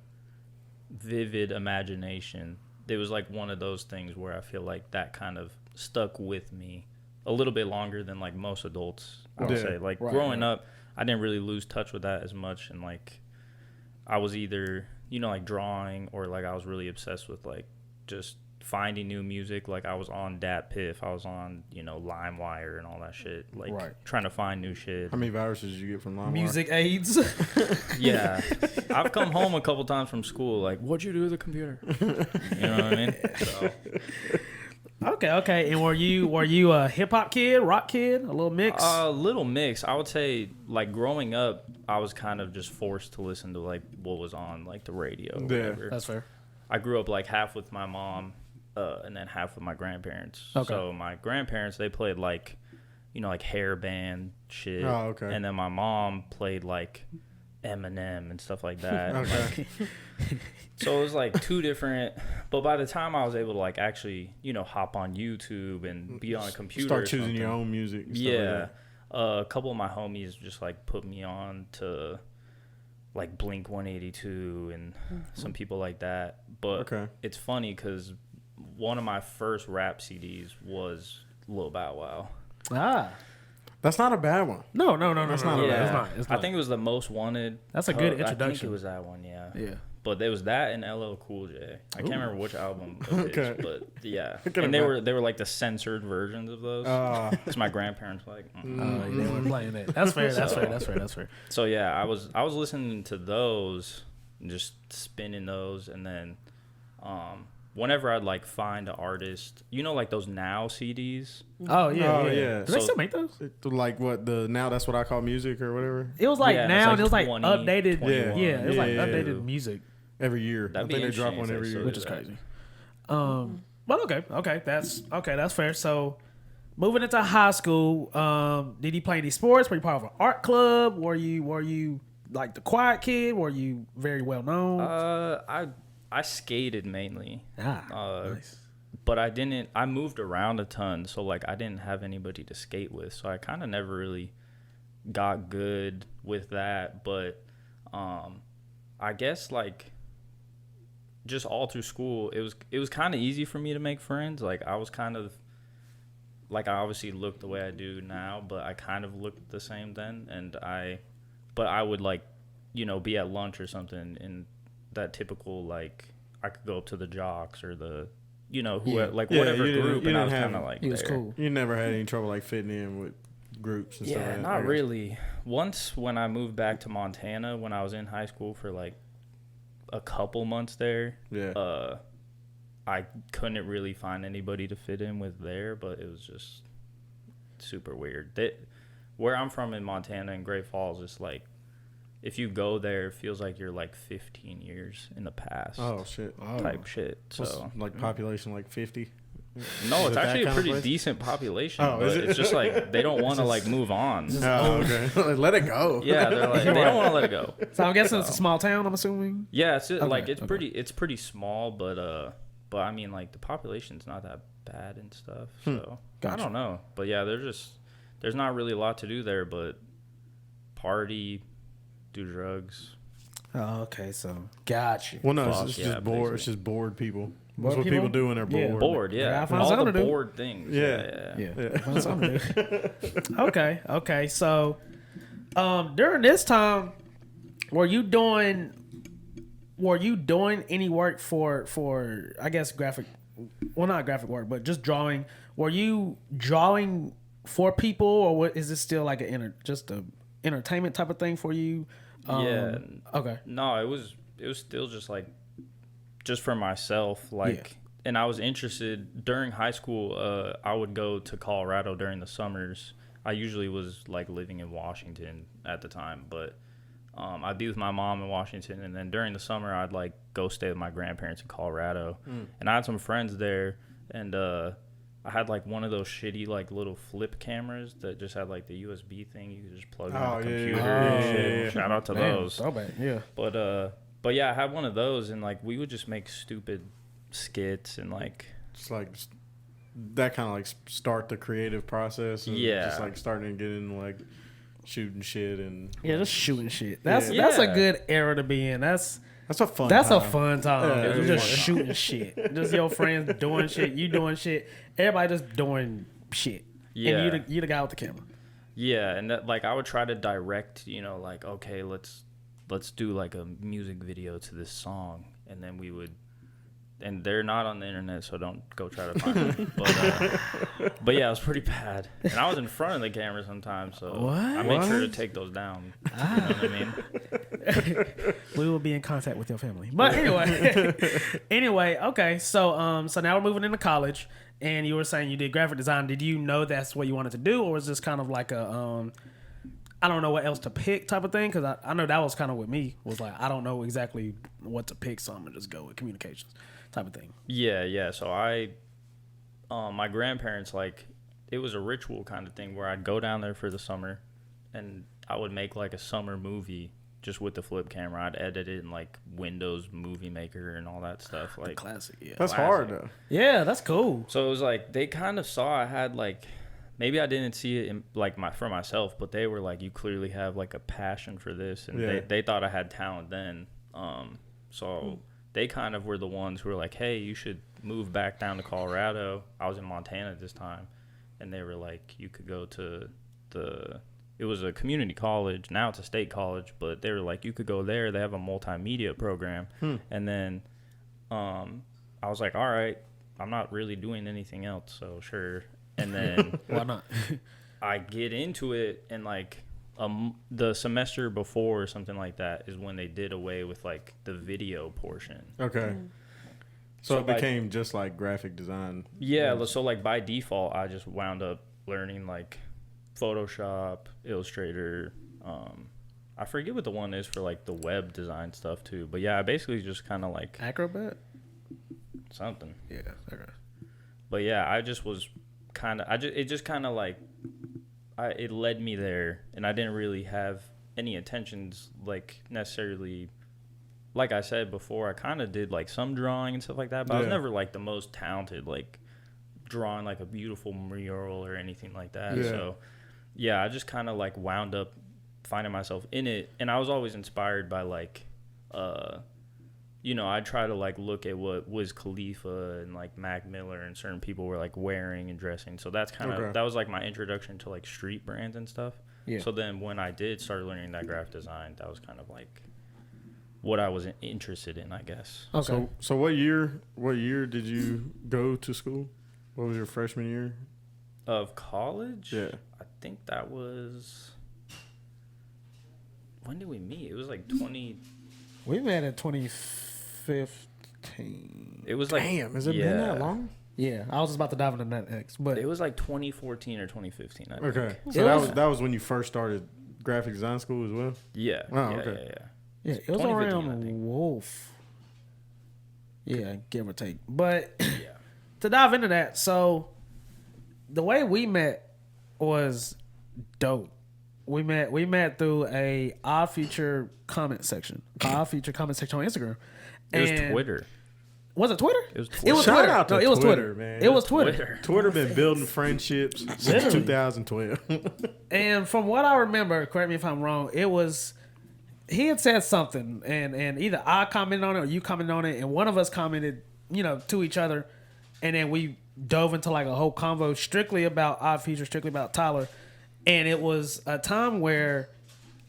vivid imagination, it was like one of those things where I feel like that kind of stuck with me a little bit longer than like most adults, I would Yeah. say. Like Right, growing right. up, I didn't really lose touch with that as much, and like I was either, like drawing, or like I was really obsessed with like just finding new music. Like I was on Dat Piff, I was on, LimeWire and all that shit. Like Right. trying to find new shit. How many viruses did you get from LimeWire? Music aids. Yeah. I've come home a couple times from school like, what'd you do with the computer? You know what I mean? So, Okay. And were you a hip hop kid, rock kid, a little mix? a little mix. I would say like growing up, I was kind of just forced to listen to like what was on like the radio or Yeah. whatever. That's fair. I grew up like half with my mom, and then half with my grandparents. Okay. So my grandparents, they played like, like hair band shit. Oh, okay. And then my mom played like Eminem and stuff like that. Okay. So it was like two different. But by the time I was able to like actually, hop on YouTube and be on a computer, Start or choosing your something, own music. And stuff yeah. Like that. A couple of my homies just like put me on to like Blink 182 and some people like that. But Okay. it's funny because one of my first rap CDs was Lil Bow Wow. Ah. That's not a bad one. No. That's not a bad It's one. not. It's not. I think it was the Most Wanted. That's a good I think introduction. it was that one, yeah. Yeah. But there was that and LL Cool J. I can't remember which album of his, Okay. but yeah. And they were like the censored versions of those. Because my grandparents were like, They were playing that. That's fair. That's fair. So yeah, I was listening to those, and just spinning those, and then whenever I'd like find an artist, like those Now CDs. Oh yeah. yeah. Do they still make those? Like what now that's what I call music or whatever. It was like Yeah, Now, it's and it was like 20, updated. 21. Yeah, it was like Yeah. updated music, Every year. That'd I be think they drop interesting one if every they year. still which is crazy. But okay, that's fair. So, moving into high school, did you play any sports? Were you part of an art club? Were you like the quiet kid? Were you very well known? I skated mainly. Nice. But I moved around a ton, so like I didn't have anybody to skate with, so I kind of never really got good with that. But I guess like just all through school, it was kind of easy for me to make friends. Like I was kind of like, I obviously look the way I do now, but I kind of looked the same then. But I would like, be at lunch or something, and that typical, like, I could go up to the jocks or the, whatever group, and I was kind of like, He was there. cool. You never had any trouble like fitting in with groups and stuff like that? Not really. Once when I moved back to Montana when I was in high school for like a couple months there, I couldn't really find anybody to fit in with there, but it was just super weird. Where I'm from in Montana in Great Falls, it's like, if you go there, it feels like you're like 15 years in the past. Oh shit! Type shit. So like population like 50. no, it's actually a pretty place? decent population. Oh, but is it? it's just like they don't want to like move on. Oh, okay. Let it go. Yeah, they're like they don't want to let it go. So I'm guessing it's a small town. I'm assuming. Yeah, it's pretty small, but I mean like the population's not that bad and stuff. So Gotcha. I don't know, but yeah, there's not really a lot to do there, but party, do drugs. Oh, okay, so gotcha. Well, no, Fuck, it's yeah, just bored. basically. It's just bored people. Bored That's what people? people do when they're Yeah. bored. Bored, Yeah, I yeah, found all something the to do. bored things. Yeah. Yeah. Find something to do. Okay. So, during this time, were you doing any work for I guess graphic? Well, not graphic work, but just drawing. Were you drawing for people, or what, is this still like just a entertainment type of thing for you? Yeah. Okay. No, it was still just like just for myself, like, and I was interested during high school. I would go to Colorado during the summers. I usually was like living in Washington at the time, but I'd be with my mom in Washington, and then during the summer I'd like go stay with my grandparents in Colorado. And I had some friends there, and I had like one of those shitty like little flip cameras that just had like the USB thing you could just plug in the computer and shit. Shout out to those. Throwback, yeah. But yeah, I had one of those, and like we would just make stupid skits and like Just like that kind of like start the creative process. Of just like starting to get in like shooting shit and just shooting shit. That's a Yeah. good era to be in. That's a fun. That's time. a fun time. Yeah, You're yeah. just shooting shit. Just your friends doing shit. You doing shit. Everybody just doing shit. Yeah. And you the guy with the camera. yeah, and that like I would try to direct, like, okay, let's do like a music video to this song, and then we would. And they're not on the internet, so don't go try to find them. But yeah, it was pretty bad. And I was in front of the camera sometimes, so I made sure to take those down. You know what I mean? We will be in contact with your family. But anyway, okay. So so now we're moving into college, and you were saying you did graphic design. Did you know that's what you wanted to do, or was this kind of like a I don't know what else to pick type of thing? Because I know that was kind of with me. Was like I don't know exactly what to pick, so I'm gonna just go with communications type of thing. Yeah. So my grandparents, like, it was a ritual kind of thing where I'd go down there for the summer, and I would make like a summer movie just with the flip camera. I'd edit it in like Windows Movie Maker and all that stuff. Like Classic, yeah. That's hard though. Yeah, that's cool. So it was like they kind of saw I had like, maybe I didn't see it in, like for myself, but they were like, you clearly have like a passion for this, and they thought I had talent then. So they kind of were the ones who were like, hey, you should move back down to Colorado. I was in Montana at this time, and they were like, you could go to the it was a community college. Now it's a state college, but they were like, you could go there. They have a multimedia program. And then I was like, all right, I'm not really doing anything else, so sure. And then Why not? I get into it, and like the semester before or something like that is when they did away with like the video portion. Okay. So it became just like graphic design. Yeah, so like by default, I just wound up learning like Photoshop, Illustrator. I forget what the one is for like the web design stuff too. But yeah, I basically just kind of like Acrobat? something. Yeah. Okay. But yeah, I just was kind of, it just kind of like, it led me there, and I didn't really have any intentions like necessarily. Like I said before, I kind of did like some drawing and stuff like that, but I was never like the most talented, like drawing like a beautiful mural or anything like that. Yeah. So yeah, I just kind of like wound up finding myself in it, and I was always inspired by like, you know, I try to like look at what Wiz Khalifa and like Mac Miller and certain people were like wearing and dressing. So that's kind of that was like my introduction to like street brands and stuff. Yeah. So then when I did start learning that graphic design, that was kind of like what I was interested in, I guess. Okay. So what year did you go to school? What was your freshman year? Of college? Yeah. I think that was, when did we meet? It was like 20. We met in 2015. It was like, Damn, has it been that long? Yeah, I was just about to dive into that next, but it was like 2014 or 2015, I think. Okay. So that was when you first started graphic design school as well? Yeah. Oh, yeah, okay. yeah. yeah, it was 2015, I around think. Wolf. Yeah, give or take. But Yeah. to dive into that, so the way we met was dope. We met through a Odd Future comment section on Instagram. It was And- Twitter. Was it Twitter? It was It was Shout Twitter. out to No, it was Twitter, Twitter, man. It was Twitter. Twitter been building friendships since Literally. 2012. And from what I remember, correct me if I'm wrong, it was he had said something, and either I commented on it or you commented on it, and one of us commented, to each other, and then we dove into like a whole convo strictly about Odd Future, strictly about Tyler, and it was a time where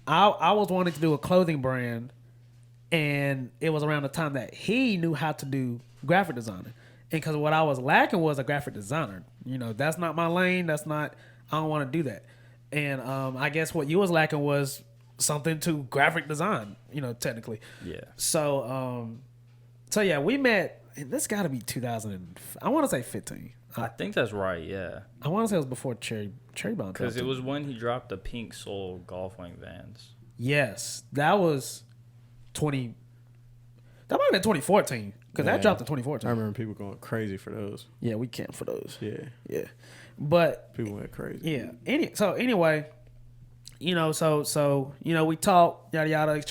I was wanting to do a clothing brand, and it was around the time that he knew how to do graphic designing, and because what I was lacking was a graphic designer. That's not my lane. I don't want to do that. And I guess what you was lacking was something to graphic design, technically. Yeah. So yeah, we met. And this got to be 2000. I want to say 15. I think that's right, yeah. I want to say it was before Cherry Bomb. Because it was when he dropped the Pink Soul golf wing Vans. Yes, that was 20. That might have been 2014 because that dropped in 2014. I remember people going crazy for those. Yeah, we camped for those. Yeah. But People went crazy. yeah. Anyway, we talked, yada yada,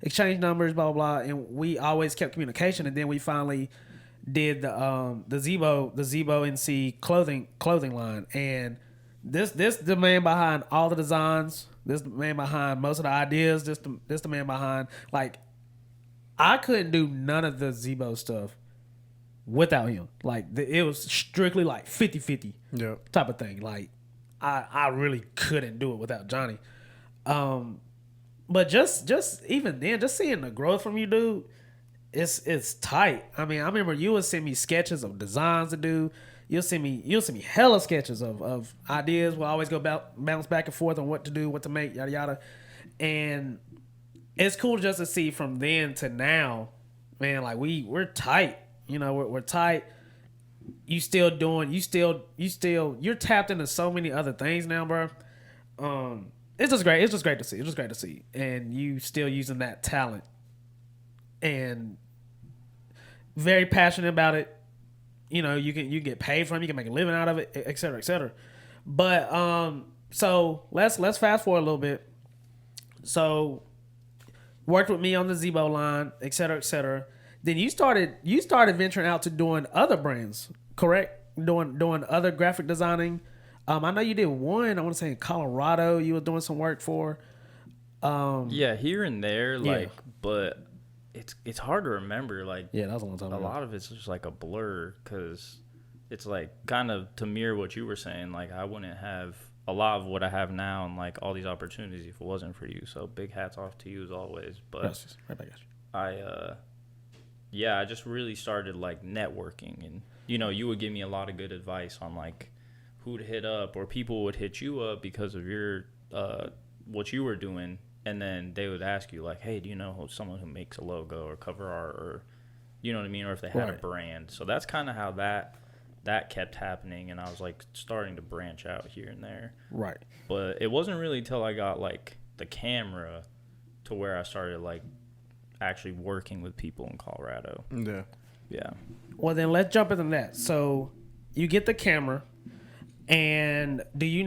exchange numbers, blah blah blah, and we always kept communication. And then we finally did the ZeboNC clothing line, and this the man behind all the designs. This the man behind most of the ideas. This the man behind, like, I couldn't do none of the Zebo stuff without him. Like, it was strictly like 50-50 type of thing. Like, I really couldn't do it without Johnny. But just even then, just seeing the growth from you, dude, it's tight. I mean, I remember you would send me sketches of designs to do. You'll send me hella sketches of ideas. We'll always go bounce back and forth on what to do, what to make, yada yada. And it's cool just to see from then to now, man. Like we're tight. We're tight. You're tapped into so many other things now, bro. It's just great. It's just great to see. It's just great to see. And you still using that talent and very passionate about it. You can get paid from it. You can make a living out of it, et cetera, et cetera. But so let's fast forward a little bit. So worked with me on the Zebo line, et cetera, et cetera. Then you started venturing out to doing other brands, correct? Doing other graphic designing. I know you did one, I want to say in Colorado, you were doing some work for. Yeah, here and there, but it's hard to remember. Like, yeah, that was a long time ago. A lot of it's just like a blur because it's like kind of to mirror what you were saying. Like, I wouldn't have a lot of what I have now and like all these opportunities if it wasn't for you. So big hats off to you as always. But I just really started like networking, and you would give me a lot of good advice on like who to hit up, or people would hit you up because of your what you were doing, and then they would ask you like, hey, do you know someone who makes a logo or cover art, or you know what I mean, or if they had a brand. So that's kind of how that kept happening, and I was like starting to branch out here and there. Right. But it wasn't really until I got like the camera to where I started like actually working with people in Colorado. Yeah. Well, then let's jump into that. So you get the camera, and do you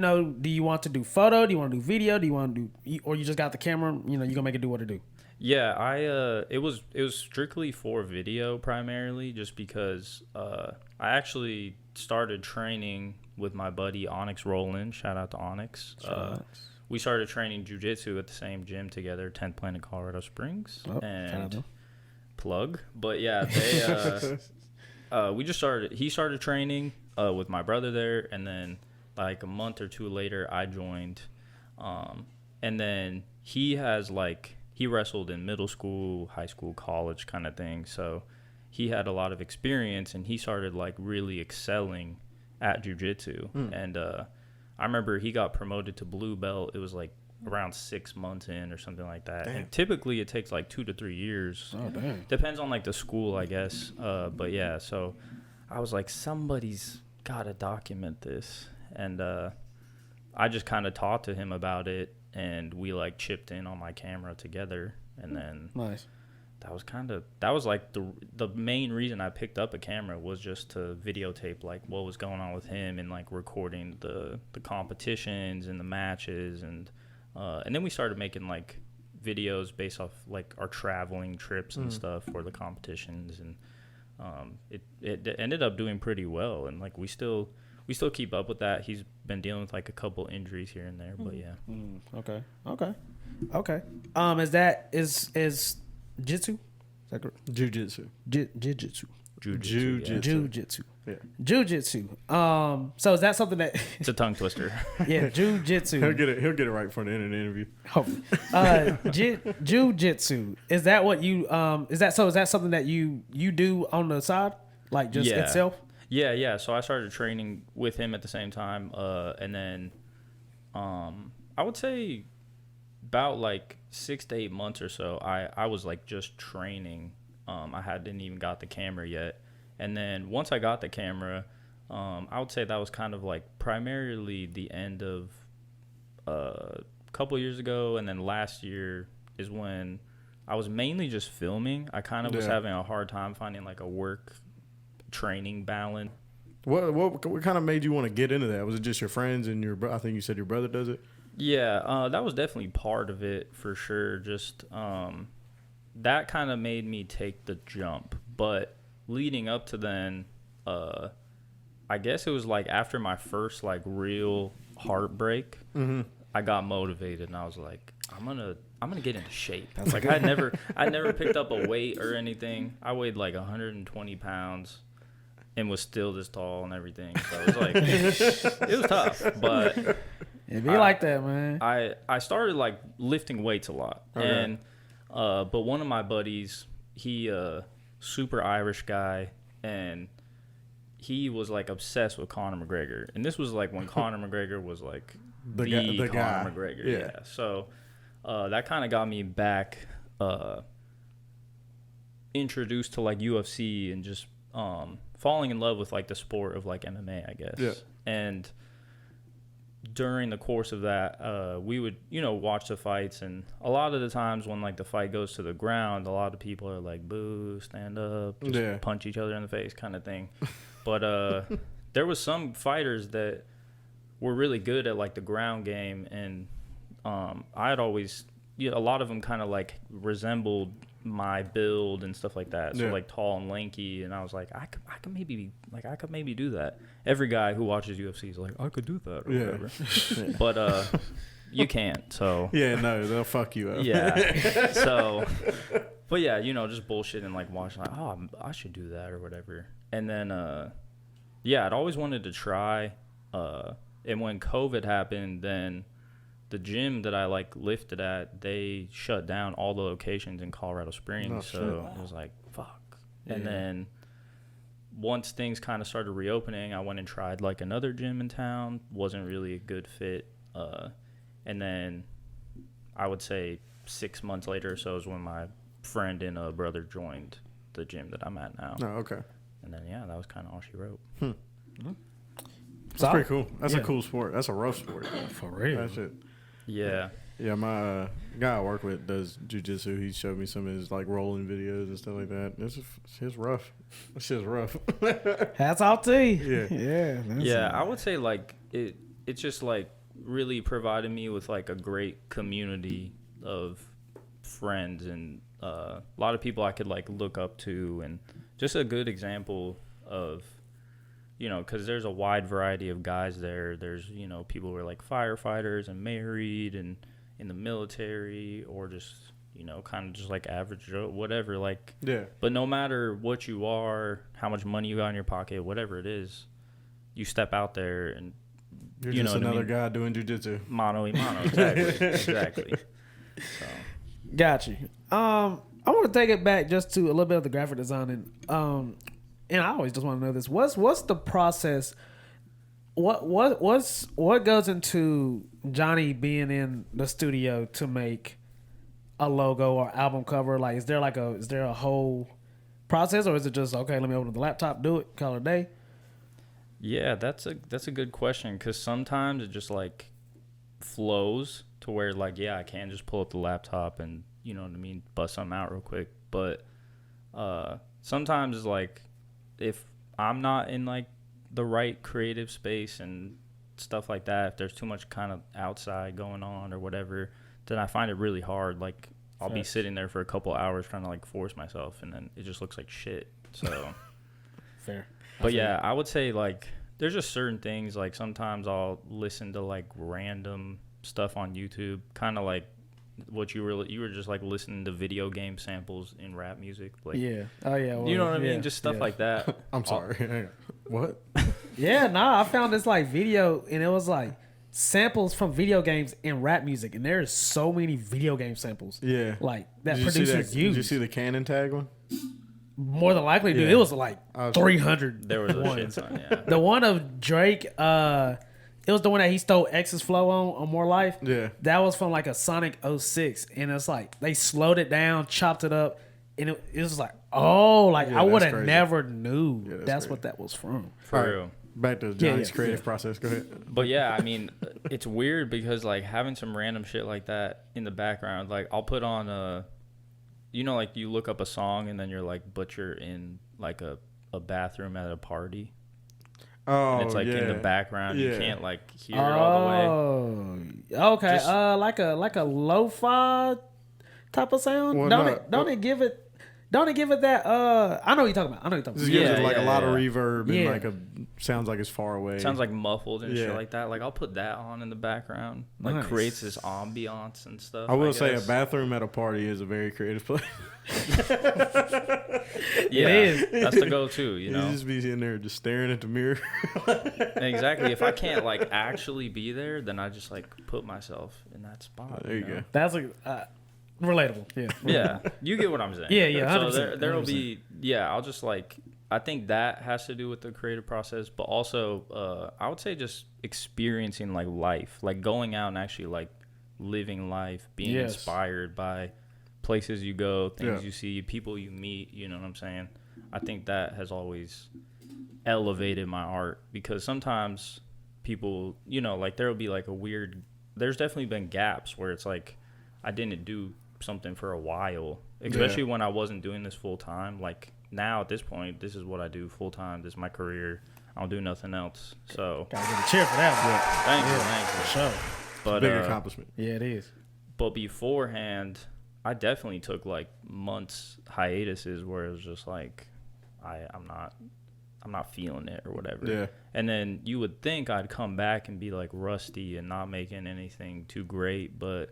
want to do photo? Do you want to do video? Do you want to do, or you just got the camera? You're gonna make it do what it do. Yeah, it was strictly for video primarily, just because I actually started training with my buddy Onyx Rowland. Shout out to Onyx. We started training jujitsu at the same gym together, 10th Planet Colorado Springs. And plug. But yeah, they he started training with my brother there, and then like a month or two later I joined. And then he wrestled in middle school, high school, college kind of thing. So he had a lot of experience, and he started like really excelling at jiu-jitsu. And I remember he got promoted to blue belt. It was like around 6 months in or something like that. Damn. And typically it takes like 2 to 3 years. Oh, damn. Depends on like the school, I guess. But yeah, so I was like, somebody's got to document this. And I just kind of talked to him about it, and we like chipped in on my camera together. And then nice. That was like the main reason I picked up a camera, was just to videotape like what was going on with him, and like recording the competitions and the matches, and then we started making like videos based off like our traveling trips and stuff for the competitions, and it ended up doing pretty well, and like we still keep up with that. He's been dealing with like a couple injuries here and there, but yeah. Okay. Is Jitsu? Jujutsu. Jiu-jitsu. Jiu-jitsu. Yeah. Jiu-jitsu. So is that something that It's a tongue twister. yeah, jiu-jitsu. He'll get it right for the end of the interview. Hopefully. Jiu-jitsu. Is that what you is that something that you do on the side? Like just itself? Yeah. So I started training with him at the same time, and then I would say about like 6 to 8 months or so, I was like just training. I didn't even got the camera yet, and then once I got the camera, I would say that was kind of like primarily the end of a couple years ago, and then last year is when I was mainly just filming. I kind of was having a hard time finding like a work training balance. What kind of made you want to get into that? Was it just your friends and I think you said your brother does it? Yeah, that was definitely part of it for sure. Just that kind of made me take the jump. But leading up to then, I guess it was like after my first like real heartbreak, I got motivated, and I was like, I'm gonna get into shape. I was like, I never picked up a weight or anything. I weighed like 120 pounds. And was still this tall and everything. So it was like, it was tough. But it be like that, man. I started like lifting weights a lot. Okay. And but one of my buddies, he super Irish guy, and he was like obsessed with Conor McGregor. And this was like when Conor McGregor was like the Conor guy. McGregor. Yeah. So that kind of got me back introduced to like UFC, and just falling in love with like the sport of like MMA, I guess. Yeah. And during the course of that, we would, watch the fights, and a lot of the times when like the fight goes to the ground, a lot of people are like, boo, stand up, just punch each other in the face kind of thing. But there was some fighters that were really good at like the ground game, and I had always, a lot of them kind of like resembled my build and stuff like that, so like tall and lanky, and I was like, I could maybe do that. Every guy who watches UFC is like, I could do that or whatever. But you can't, so no, they'll fuck you up. So but yeah, just bullshit and like watching like, oh, I should do that or whatever. And then I'd always wanted to try And when COVID happened, then the gym that I like lifted at, they shut down all the locations in Colorado Springs. So it was like, fuck. Yeah. And then once things kind of started reopening, I went and tried like another gym in town. Wasn't really a good fit. And then I would say 6 months later or so is when my friend and a brother joined the gym that I'm at now. Oh, okay. And then, yeah, that was kind of all she wrote. That's pretty cool. That's a cool sport. That's a rough sport. For real. That shit. Yeah. Yeah, my guy I work with does jujitsu. He showed me some of his like rolling videos and stuff like that. It's rough. That shit's rough. Hats off to you. Yeah. Yeah, I would say like it's just like really provided me with like a great community of friends and a lot of people I could like look up to, and just a good example of, you know, because there's a wide variety of guys there. There's, you know, people who are like firefighters and married and in the military, or just, you know, kind of just like average Joe, whatever. Like, yeah. But no matter what you are, how much money you got in your pocket, whatever it is, you step out there and You're you just know what another I mean? guy doing jujitsu. Mano y mano, exactly. So. Got you. I want to take it back just to a little bit of the graphic designing. And I always just want to know this. What's the process? What goes into Johnny being in the studio to make a logo or album cover? Like, is there a whole process, or is it just okay? Let me open up the laptop, do it, call it a day. Yeah, that's a good question, because sometimes it just like flows to where like, yeah, I can just pull up the laptop and, you know what I mean, bust something out real quick. But sometimes it's like, if I'm not in like the right creative space and stuff like that, if there's too much kind of outside going on or whatever, then I find it really hard. Like, I'll be sitting there for a couple hours trying to like force myself, and then it just looks like shit. So Fair. But yeah, I would say like there's just certain things, like sometimes I'll listen to like random stuff on YouTube, kind of like what you were just like listening to video game samples in rap music. Like, Yeah. Oh yeah. Well, you know what I mean? Just stuff like that. I'm sorry. What? Yeah. Nah. I found this like video, and it was like samples from video games and rap music, and there's so many video game samples. Yeah. Like that Did you see producers use. Did you see the Canon tag one? More than likely, dude. Yeah. It was like 300. There was a shit ton, yeah. The one of Drake, it was the one that he stole X's flow on More Life. Yeah. That was from like a Sonic 06. And it's like, they slowed it down, chopped it up. And it was like, oh, like Yeah, I would that's have crazy. never knew Yeah, that's that's crazy. what that was from. For real. Back to Johnny's creative process. Go ahead. But yeah, I mean, it's weird because like having some random shit like that in the background, like I'll put on you know, like you look up a song and then you're like, but you're in like a bathroom at a party. Oh, And it's like yeah. in the background. You Yeah. can't like hear it all the way. Oh, okay. Just- Like a lo-fi type of sound. Well, Don't it give it that? I know what you're talking about. This gives Yeah, it like a yeah, lot of yeah. reverb and Yeah. like sounds like it's far away. Sounds like muffled and shit Yeah. like that. Like I'll put that on in the background. Like Nice. creates this ambiance and stuff. I will say a guess. bathroom at a party is a very creative place. Yeah, is. that's the go-to. You know, You just be in there just staring at the mirror. exactly. If I can't like actually be there, then I just like put myself in that spot. There you know? go. That's relatable. Yeah. Yeah, you get what I'm saying. Yeah, yeah, So 100%, there'll be, yeah, I'll just like, I think that has to do with the creative process, but also I would say just experiencing like life, like going out and actually like living life, being Yes. inspired by places you go, things Yeah. you see, people you meet, you know what I'm saying? I think that has always elevated my art, because sometimes people, you know, like there'll be like there's definitely been gaps where it's like I didn't do something for a while, especially when I wasn't doing this full time. Like now at this point, this is what I do full time. This is my career. I don't do nothing else. So Gotta get a cheer for that thank you. one. Sure. But Big accomplishment. Yeah, it is. but beforehand, I definitely took like months hiatuses where it was just like I'm not feeling it or whatever. Yeah. And then you would think I'd come back and be like rusty and not making anything too great, but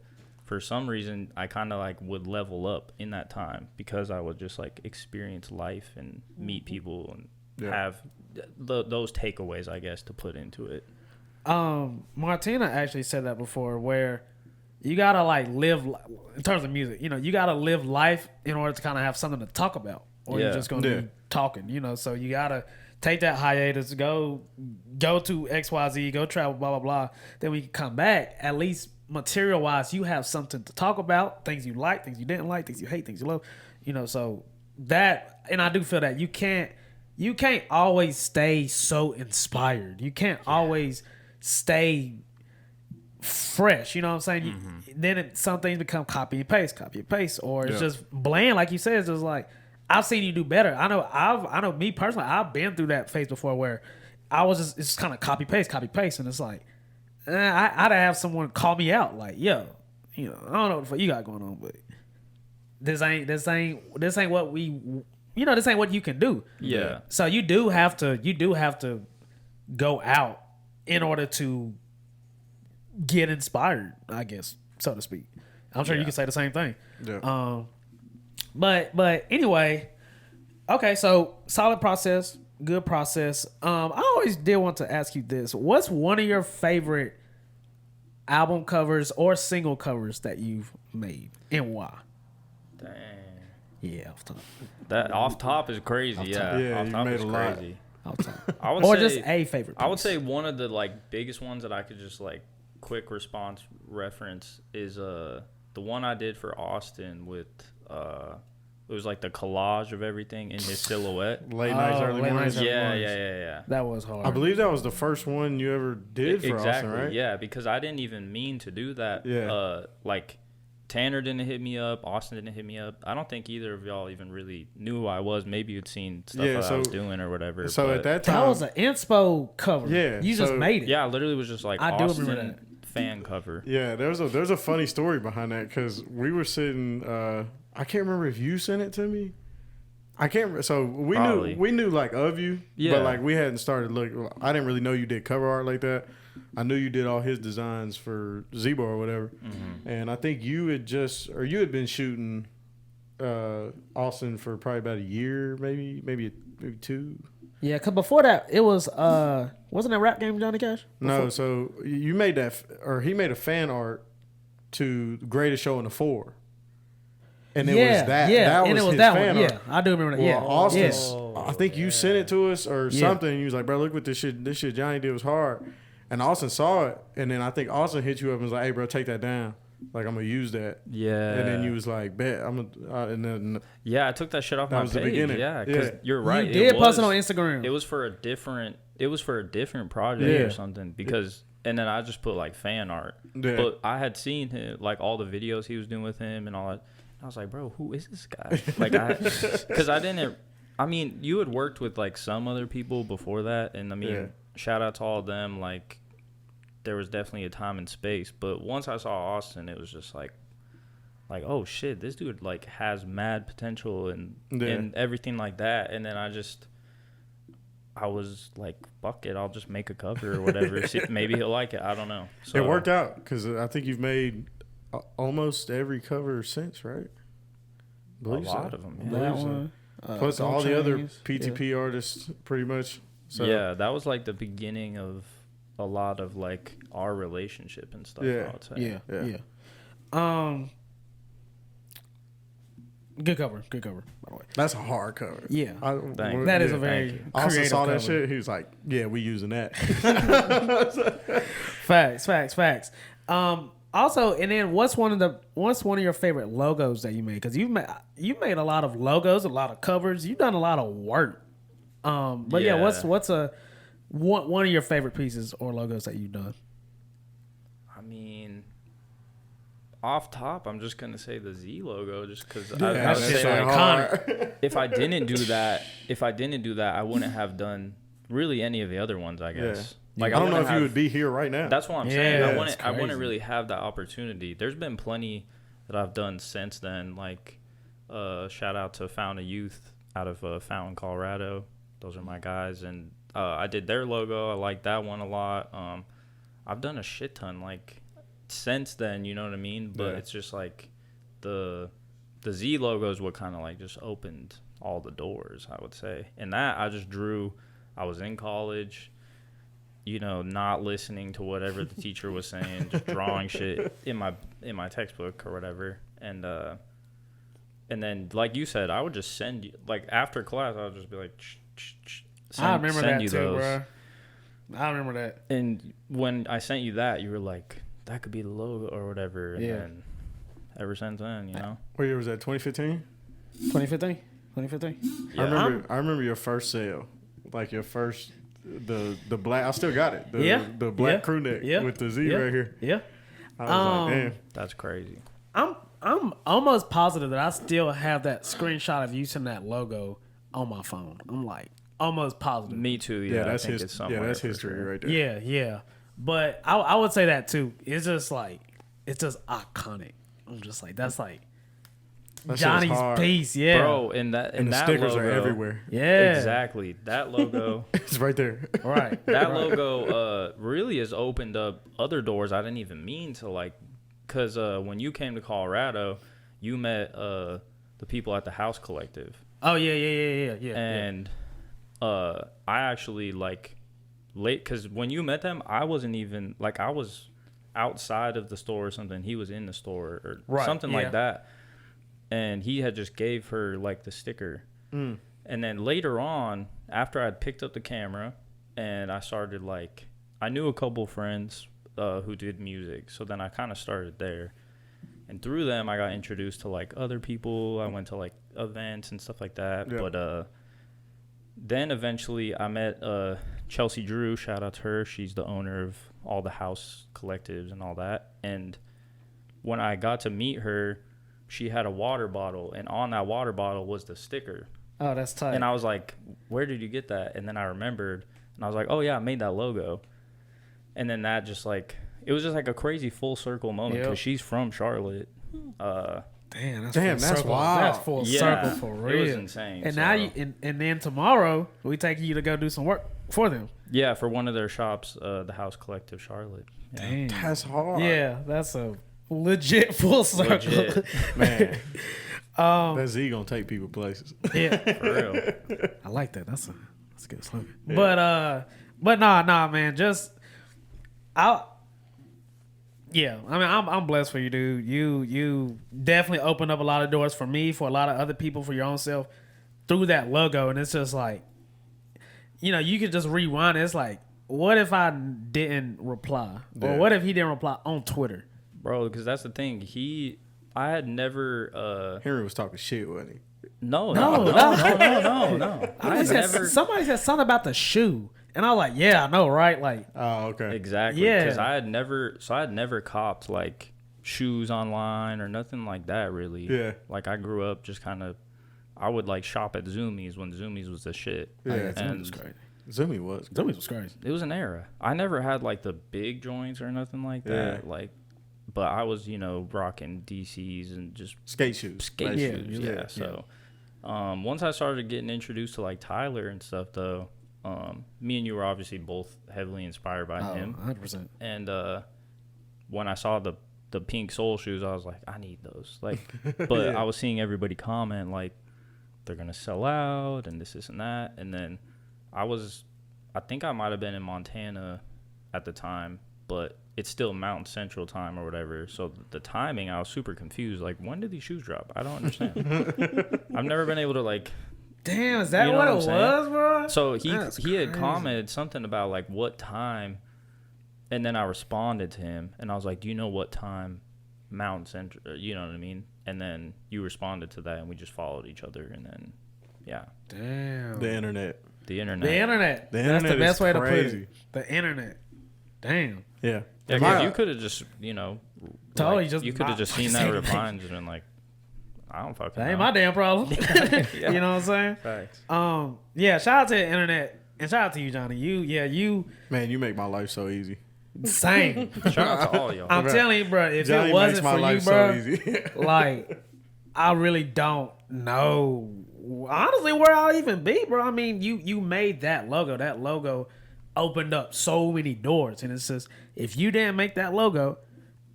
for some reason I kind of like would level up in that time, because I would just like experience life and meet people and Yeah. have those takeaways, I guess, to put into it. Martina actually said that before, where you gotta like live in terms of music. You know, you gotta live life in order to kind of have something to talk about, or you're just gonna be talking. You know, so you gotta take that hiatus, go to XYZ, go travel, blah blah blah. Then we can come back. At least material wise, you have something to talk about. Things you like, things you didn't like, things you hate, things you love. You know, so that, and I do feel that you can't always stay so inspired. You can't always stay fresh. You know what I'm saying? Then some things become copy and paste, or it's just bland, like you said. It's just like, I've seen you do better. I know me personally, I've been through that phase before where I was just, it's just kind of copy paste, and it's like, I'd have someone call me out like, yo, you know, I don't know what the fuck you got going on, but this ain't what we, you know, this ain't what you can do. Yeah. So you do have to go out in order to get inspired, I guess, so to speak. I'm sure you can say the same thing. Yeah. But anyway, okay, so solid process, good process. I always did want to ask you this. What's one of your favorite album covers or single covers that you've made, and why? Dang. Yeah, off top. That off top is crazy. Yeah, off you top made is a lot. crazy. Off top. I would Or say, just a favorite piece. I would say one of the like biggest ones that I could just like quick response reference is the one I did for Austin with it was like the collage of everything in his silhouette. Late nights, early Late mornings. Nights, Early Yeah. Mornings. That was hard. I believe that was the first one you ever did for Exactly. Austin, right? Yeah, because I didn't even mean to do that. Yeah. Like Tanner didn't hit me up. Austin didn't hit me up. I don't think either of y'all even really knew who I was. Maybe you'd seen stuff that I was doing or whatever. So but at that time, that was an inspo cover. Yeah, You just made it. yeah, literally was just like I do remember Austin that. fan cover. yeah, there's a funny story behind that because we were sitting. I can't remember if you sent it to me. I can't remember. So Probably. we knew like of you, Yeah. but like we hadn't started looking. I didn't really know you did cover art like that. I knew you did all his designs for Zebo or whatever, and I think you had been shooting Austin for probably about a year, maybe 2. Yeah, because before that, it was, wasn't that Rap Game Johnny Cash? No, so you made that, or he made a fan art to Greatest Show in the 4. And it was that. Yeah, that and was it was his that fan one. art. Yeah, I do remember that. Well, Yeah, Austin's, yeah. I think you sent it to us or something. And you was like, bro, look what this shit Johnny did was hard. And Austin saw it. And then I think Austin hit you up and was like, hey, bro, take that down. Like, I'm going to use that. Yeah. And then you was like, bet. And then Yeah, I took that shit off That my was the page. beginning. Yeah, because Yeah. you're right. You did post it on Instagram. It was for a different project or something because and then I just put like fan art. Yeah. But I had seen him like all the videos he was doing with him and all that. I was like, bro, who is this guy? Like, because I didn't. I mean, you had worked with like some other people before that, and I mean, shout out to all of them. Like, there was definitely a time and space, but once I saw Austin, it was just like oh shit, this dude like has mad potential and everything like that. And then I was like, fuck it, I'll just make a cover or whatever. See, maybe he'll like it. I don't know. So, it worked out because I think you've made almost every cover since, right? A lot of them. Yeah. That one. Plus Gold all the other Chains, PTP artists, pretty much. So, yeah, that was like the beginning of a lot of like our relationship and stuff. I would say. Yeah. Good cover, by the way. That's a hard cover. Yeah. That is a very Austin creative saw that cover. shit. He was like, "Yeah, we using that." Facts. Also, and then what's one of your favorite logos that you made? Because you made a lot of logos, a lot of covers. You've done a lot of work. But yeah, what's one of your favorite pieces or logos that you've done? I mean, off top, I'm just gonna say the Z logo, just because That shit's iconic. if I didn't do that, I wouldn't have done really any of the other ones. I guess. Like I don't know wouldn't if you have- would be here right now. That's what I'm saying. Yeah, I it's wouldn't crazy. really have that opportunity. There's been plenty that I've done since then. Like, shout out to Fountain Youth out of Fountain, Colorado. Those are my guys, and I did their logo. I like that one a lot. I've done a shit ton like since then. You know what I mean? But it's just like the Z logo is what kind of like just opened all the doors, I would say. And that I just drew. I was in college. not listening to whatever the teacher was saying, just drawing shit in my textbook or whatever. And then, like you said, I would just send you, like, after class, I would just be like, I remember that too, bro. I remember that. And when I sent you that, you were like, that could be the logo or whatever. And then ever since then, What year was that? 2015? 2015. Yeah. I remember your first sale, like your first the black. I still got it. The black crew neck with the Z right here. Yeah. I was like, damn, that's crazy. I'm almost positive that I still have that screenshot of using that logo on my phone. I'm like almost positive. Me too. Yeah, that's I think it's somewhere. Yeah, that's history right there. Yeah. But I would say that too. It's just like it's just iconic. I'm just like that's like Johnny's piece, bro. And the stickers logo, are everywhere. Yeah, exactly. That logo, it's right there. Right. That logo really has opened up other doors I didn't even mean to like. Because when you came to Colorado, you met the people at the House Collective. Oh yeah. And I actually like late because when you met them, I wasn't even like I was outside of the store or something. He was in the store or something like that. And he had just gave her like the sticker. And then later on, after I'd picked up the camera and I started like, I knew a couple friends who did music. So then I kind of started there. And through them, I got introduced to like other people. I went to like events and stuff like that. Yep. But then eventually I met Chelsea Drew. Shout out to her. She's the owner of all the house collectives and all that. And when I got to meet her, she had a water bottle, and on that water bottle was the sticker. Oh, that's tight. And I was like, where did you get that? And then I remembered, and I was like, oh, yeah, I made that logo. And then that just, like, it was just, like, a crazy full circle moment because she's from Charlotte. Damn, that's wild. That's full circle for real. It was insane. And now and then tomorrow, we take you to go do some work for them. Yeah, for one of their shops, the House Collective Charlotte. Yeah. Damn. That's hard. Yeah, that's a legit full circle. Legit. Man. That Z gonna take people places. Yeah. For real. I like that. That's a good slogan. Yeah. But nah, man. I mean, I'm blessed for you, dude. You definitely opened up a lot of doors for me, for a lot of other people, for your own self through that logo. And it's just like, you could just rewind it. It's like, what if I didn't reply? Or what if he didn't reply on Twitter? Bro, because that's the thing. I had never. Henry was talking shit, wasn't he? No. Somebody said something about the shoe, and I was like, "Yeah, I know, right?" Like, oh, okay, exactly. Yeah, because I had never copped like shoes online or nothing like that. Really, yeah. Like I grew up just kind of. I would like shop at Zoomies when Zoomies was the shit. Yeah, Zoomies was crazy. Zoomies was crazy. It was an era. I never had like the big joints or nothing like that. Yeah. Like. But I was, rocking DCs and just skate shoes. Yeah. So, once I started getting introduced to like Tyler and stuff, though, me and you were obviously both heavily inspired by him. 100%. And when I saw the pink sole shoes, I was like, I need those. Like, but I was seeing everybody comment like they're gonna sell out and this and that. And then I think I might have been in Montana at the time, but it's still Mountain Central time or whatever. So the timing, I was super confused. Like, when did these shoes drop? I don't understand. I've never been able to like. Damn, is that what it was, bro? So he had commented something about like what time, and then I responded to him, and I was like, do you know what time Mountain Central? You know what I mean? And then you responded to that, and we just followed each other, and then Damn. The internet. That's the best way to put it. The internet. Damn. Yeah. Yeah, because you could have just, totally you could have just seen that reply and just been like, I don't fucking know. That ain't my damn problem. Yeah. You know what I'm saying? Facts. Yeah, shout out to the internet. And shout out to you, Johnny. You. Man, you make my life so easy. Same. Shout out to all y'all. I'm telling you, bro, if Johnny it wasn't makes my for life you, bro, so easy. like, I really don't know, honestly, where I'll even be, bro. I mean, you made that logo. That logo opened up so many doors. And it's just, if you didn't make that logo,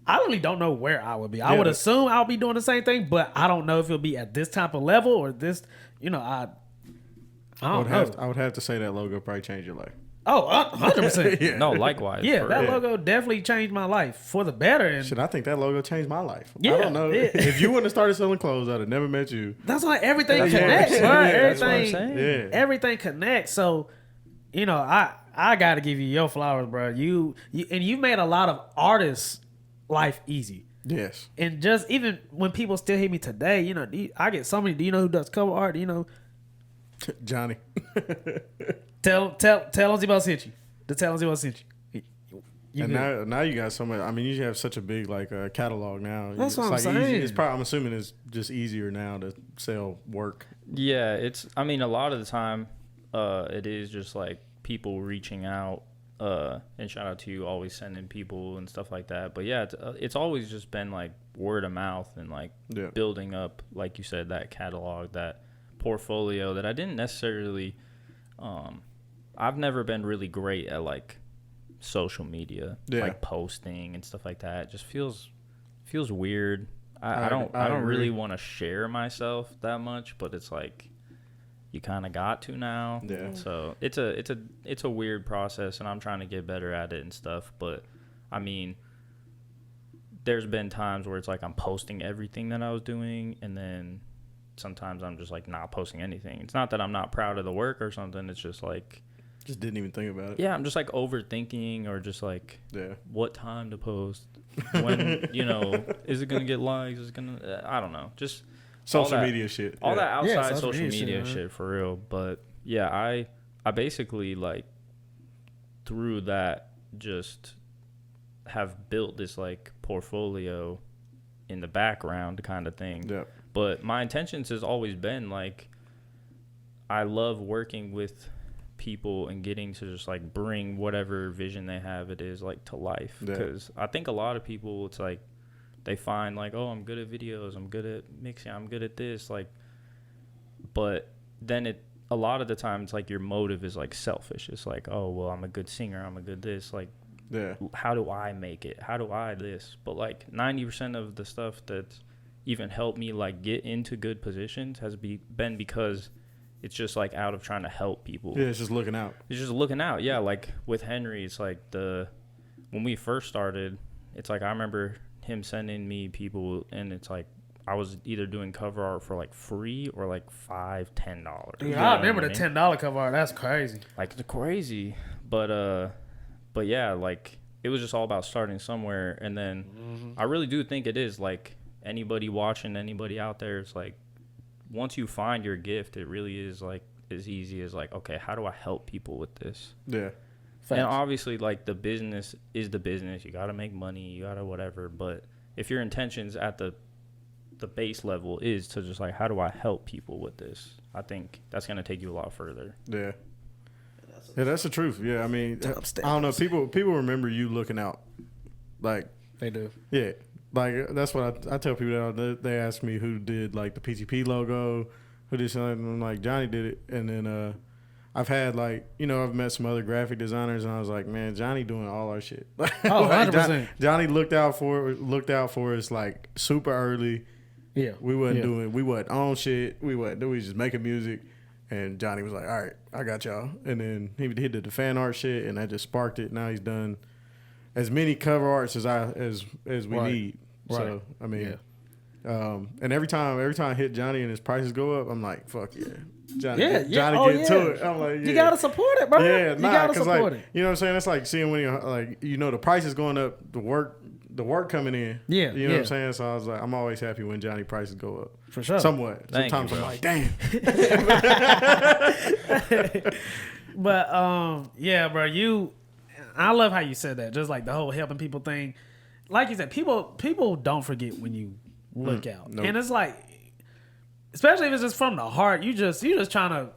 I really don't know where I would be. I would assume I'll be doing the same thing, but I don't know if it'll be at this type of level or this, I don't know. I would have to say that logo probably changed your life. Oh, 100%. Yeah. No, likewise. Yeah, for that real. logo definitely changed my life for the better. And Shit, I think that logo changed my life. I Yeah, don't know. yeah. If you wouldn't have started selling clothes, I'd have never met you. that's why everything That's what I'm connects, saying. bro. Yeah, that's what I'm Everything, saying. Yeah. everything connects. So, you know, I got to give you your flowers, bro. You and you made a lot of artists' life easy. Yes. And just even when people still hit me today, you know, I get so many. Do you know who does cover art? Do you know? Johnny. Tell them Zebo sent you. Tell them Zebo sent you. And good. now you got so much. I mean, you have such a big like catalog now. That's what I'm like saying. It's probably. I'm assuming it's just easier now to sell work. Yeah, it's. I mean, a lot of the time, it is just like people reaching out. And shout out to you, always sending people and stuff like that. But yeah, it's always just been like word of mouth and like building up, like you said, that catalog, that portfolio that I didn't necessarily. I've never been really great at like social media, like posting and stuff like that. It just feels weird. I don't really want to share myself that much, but it's like you kind of got to now. Yeah. So it's a weird process, and I'm trying to get better at it and stuff. But I mean, there's been times where it's like I'm posting everything that I was doing, and then sometimes I'm just like not posting anything. It's not that I'm not proud of the work or something. It's just like Just didn't even think about it. yeah, I'm just like overthinking or just like Yeah. what time to post, when is it gonna get likes? Is it gonna I don't know, just Social media shit. all that outside social social media media shit, shit for real. But yeah, I basically like through that just have built this like portfolio in the background kind of thing. Yeah. But my intentions has always been like I love working with people and getting to just like bring whatever vision they have it is like to life, because I think a lot of people, it's like they find like, oh, I'm good at videos, I'm good at mixing, I'm good at this, like, but then a lot of the time it's like your motive is like selfish. It's like, oh well, I'm a good singer, I'm a good this, like, how do I make it, how do I this? But like 90% of the stuff that's even helped me like get into good positions has been because it's just like out of trying to help people. Yeah, it's just looking out. It's just looking out. Yeah, like with Henry, it's like when we first started, it's like I remember him sending me people, and it's like I was either doing cover art for like free or like $5-10. Dude, I remember the $10 cover art. That's crazy. Like it's crazy, but yeah, like it was just all about starting somewhere, and then I really do think it is like anybody watching, anybody out there, it's like once you find your gift, it really is like as easy as like, okay, how do I help people with this? Yeah. Facts. And obviously, like, the business is the business. You got to make money. You got to whatever. But if your intentions at the base level is to just, like, how do I help people with this? I think that's going to take you a lot further. Yeah. Yeah, that's the truth. Yeah, I mean, I don't know. People remember you looking out. Like, They do. yeah. Like, that's what I tell people that they ask me who did, like, the PTP logo, who did something. I'm like, Johnny did it. And then I've had, like, I've met some other graphic designers, and I was like, man, Johnny doing all our shit. Oh, like, 100%. Johnny looked out for us, like, super early. Yeah. We wasn't on shit. We was just making music. And Johnny was like, all right, I got y'all. And then he did the fan art shit, and that just sparked it. Now he's done as many cover arts as we need. Right. So, I mean, and every time I hit Johnny and his prices go up, I'm like, fuck yeah. Johnny get to it. I'm like, yeah. You gotta support it, bro. Yeah, you gotta support like, it. You know what I'm saying? It's like seeing when you like, the price is going up, the work coming in. Yeah, You know what I'm saying? So I was like, I'm always happy when Johnny prices go up. For sure. Somewhat. Thank Sometimes you, I'm bro. like, damn. But yeah, bro, I love how you said that. Just like the whole helping people thing. Like you said, people don't forget when you look out. Nope. And it's like, especially if it's just from the heart, you just trying to,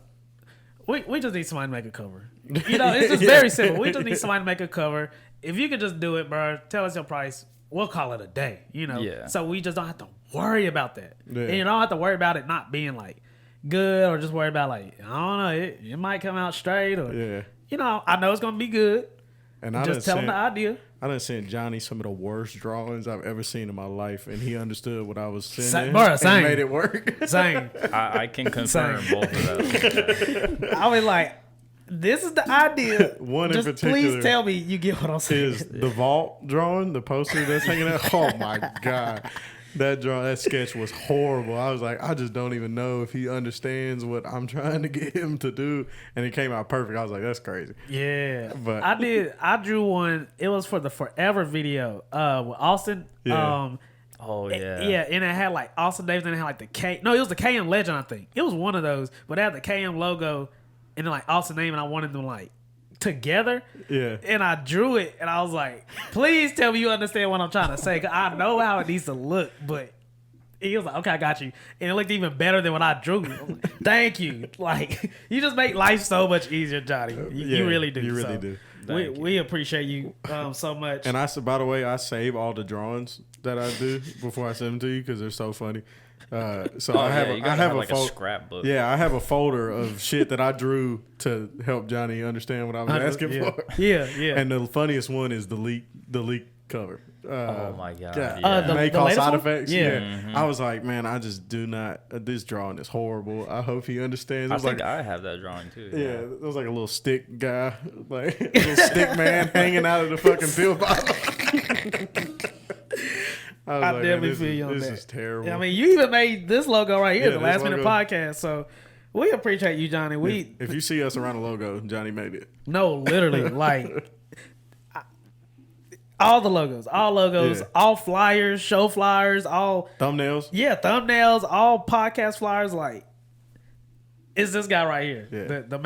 we just need somebody to make a cover. It's just very simple. We just need somebody to make a cover. If you could just do it, bro, tell us your price. We'll call it a day, Yeah. So we just don't have to worry about that. Yeah. And you don't have to worry about it not being like good, or just worry about like, I don't know, it might come out straight, or Yeah. I know it's gonna be good. And I Just tell them the idea. I done sent Johnny some of the worst drawings I've ever seen in my life, and he understood what I was sending Bruh, same. and made it work. Same. I can confirm both of those. I was like, This is the idea. One in Just particular please tell me you get what I'm saying. is the vault drawing, the poster that's hanging out. Oh my God. That sketch was horrible. I was like, I just don't even know if he understands what I'm trying to get him to do. And it came out perfect. I was like, that's crazy. Yeah. But I drew one. It was for the Forever video with Austin. Yeah. Oh yeah. Yeah, and it had like Austin Davis and it had like the K. No, it was the KM Legend, I think. It was one of those, but it had the KM logo and then like Austin name, and I wanted them like together. Yeah. And I drew it, and I was like, please tell me you understand what I'm trying to say, 'cause I know how it needs to look, but he was like, okay, I got you. And it looked even better than what I drew. I was like, thank you. Like, you just make life so much easier, Johnny. You really do. You really So, do. We appreciate you so much. And by the way, I save all the drawings that I do before I send them to you because they're so funny. So I have like a scrapbook. Yeah, I have a folder of shit that I drew to help Johnny understand what I was asking for. Yeah. And the funniest one is the leak cover. Oh my God. The May cause latest side one? effects. Yeah. Mm-hmm. I was like, man, I just do not. This drawing is horrible. I hope he understands. It I was think like, I have that drawing too. yeah, it was like a little stick guy, like a little stick man hanging out of the fucking pill bottle. I definitely feel you on this that. is terrible. Yeah, I mean, you even made this logo right here, Yeah, the this Last Minute logo. Podcast. So we appreciate you, Johnny. If you see us around the logo, Johnny made it. No, literally, like all the logos, Yeah. all flyers, show flyers, all Thumbnails. thumbnails, all podcast flyers. Like, it's this guy right here, Yeah. the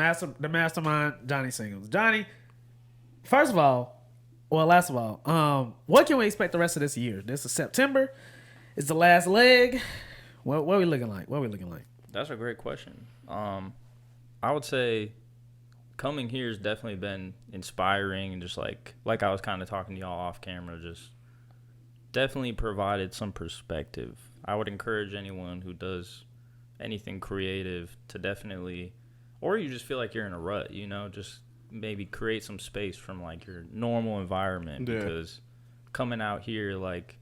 mastermind, Johnny Singels. Johnny, first of all, last of all, what can we expect the rest of this year? This is September. It's the last leg. What are we looking like? That's a great question. I would say coming here has definitely been inspiring and just like I was kind of talking to y'all off camera, just definitely provided some perspective. I would encourage anyone who does anything creative to definitely, or you just feel like you're in a rut, just maybe create some space from like your normal environment. Yeah. Because coming out here, like,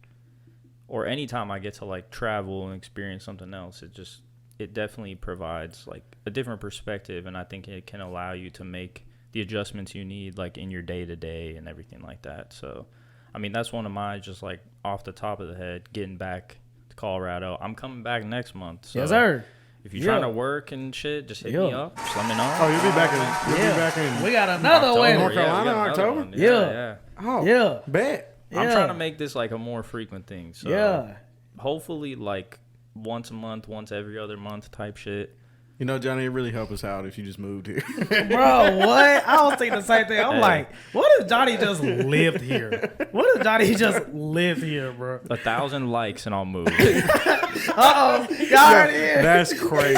or anytime I get to like travel and experience something else, it definitely provides like a different perspective, and I think it can allow you to make the adjustments you need like in your day to day and everything like that. So I mean, that's one of my, just like off the top of the head, getting back to Colorado. I'm coming back next month. So Yes, sir. if you're trying to work and shit, just hit me up. Just let me know. Oh, you'll be back in. We got another October. one. North Carolina, we got another October? one. Yeah. Oh, Yeah. bet. I'm Yeah. trying to make this like a more frequent thing. So Yeah. hopefully like once a month, once every other month type shit. You know, Johnny, it really help us out if you just moved here. Bro, what? I was thinking the same thing. I'm Hey. like, what if Johnny just lived here? What if Johnny just lived here, bro? 1,000 likes and I'll move. Uh-oh. Y'all already in. That's crazy.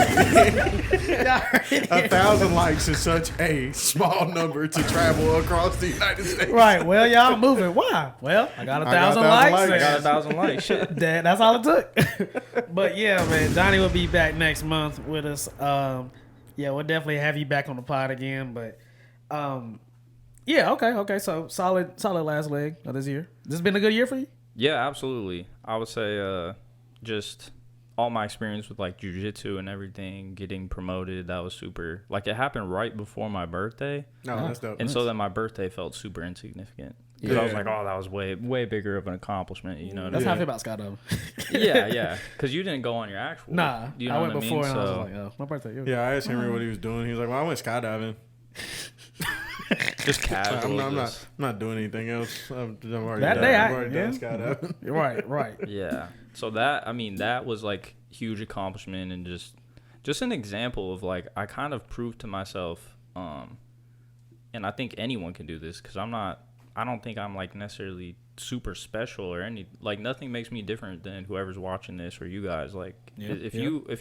Y'all already in. 1,000 likes is such a small number to travel across the United States. Right. Well, y'all moving. Why? Well, I got 1,000 likes. I got 1,000 likes. Shit. That's all it took. But yeah, man, Johnny will be back next month with us. Yeah, we'll definitely have you back on the pod again. But yeah, okay. So solid last leg of this year. This has been a good year for you? Yeah, absolutely. I would say just all my experience with like Jujutsu and everything, getting promoted, that was super. Like it happened right before my birthday. No, that's dope. And so then my birthday felt super insignificant. Because I was like, oh, that was way bigger of an accomplishment, you know what I That's mean? how I feel about skydiving. Yeah. Because you didn't go on your actual. Nah, you know I went what before I mean? and I So was like, oh, my birthday. Yeah, I asked Henry what he was doing. He was like, well, I went skydiving. just casual. I'm just- not doing anything else. I'm already That done. day, I've already done yeah. skydiving. Right. Yeah. So that was like huge accomplishment, and just an example of like I kind of proved to myself, and I think anyone can do this because I don't think I'm like necessarily super special or nothing makes me different than whoever's watching this or you guys. Like if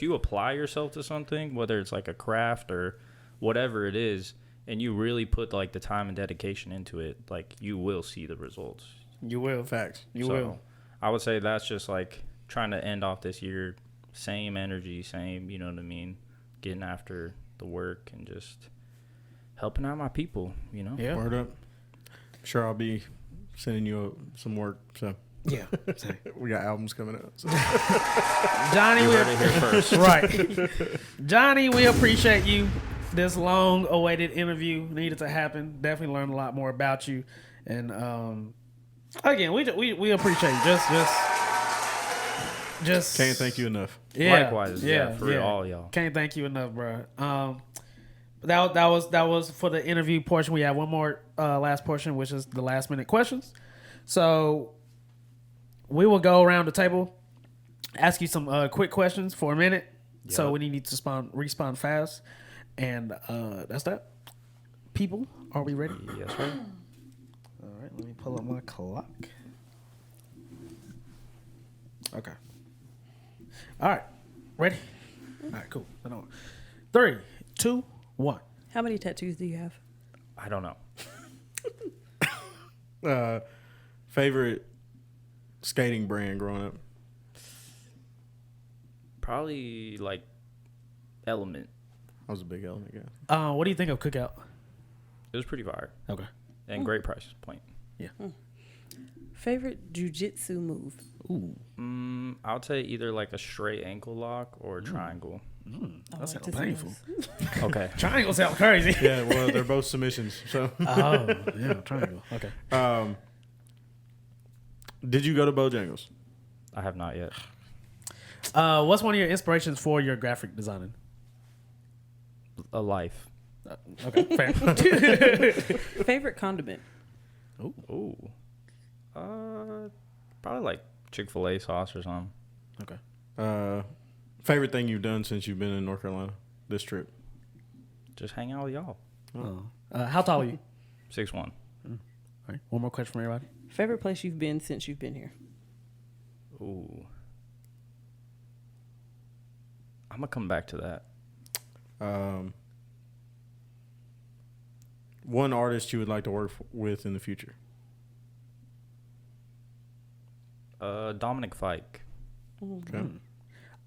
you apply yourself to something, whether it's like a craft or whatever it is, and you really put like the time and dedication into it, like you will see the results. You will. Facts. You So, will. I would say that's just like trying to end off this year, same energy, same, you know what I mean, getting after the work and just helping out my people, you know? Yeah. Word up. Sure, I'll be sending you some work. So Yeah. we got albums coming out. So. Johnny, You heard it here first. right. Johnny, we appreciate you. this long awaited interview needed to happen. Definitely learned a lot more about you, and again, we appreciate you. Just Can't thank you enough. yeah, Likewise, for all y'all. Can't thank you enough, bro. That was for the interview portion. We have one more last portion, which is the last minute questions. So we will go around the table, ask you some quick questions for a minute. Yep. So we need to respond fast, and that's that. People, are we ready? Yes, sir. All right, let me pull up my clock. Okay. All right, ready? All right, cool. 3, 2, 1. How many tattoos do you have? I don't Uh, know. favorite skating brand growing up? Probably like Element. I was a big Element guy. What do you think of Cookout? It was pretty fire Okay. and great price point. Yeah. Favorite jujitsu move? Ooh. I would say either like a straight ankle lock or a triangle. That sounds painful. Okay. Triangle sounds crazy. Yeah, well, they're both submissions. So. Oh, yeah, triangle. Okay. Did you go to Bojangles? I have not yet. What's one of your inspirations for your graphic designing? A life. Okay, fair. Favorite condiment? Ooh. Probably like Chick-fil-A sauce or something. Okay. Favorite thing you've done since you've been in North Carolina this trip? Just hang out with y'all. How tall are you? 6'1". All right. One more question from everybody. Favorite place you've been since you've been here? Ooh. I'm gonna come back to that. One artist you would like to work with in the future? Dominic Fike. Okay.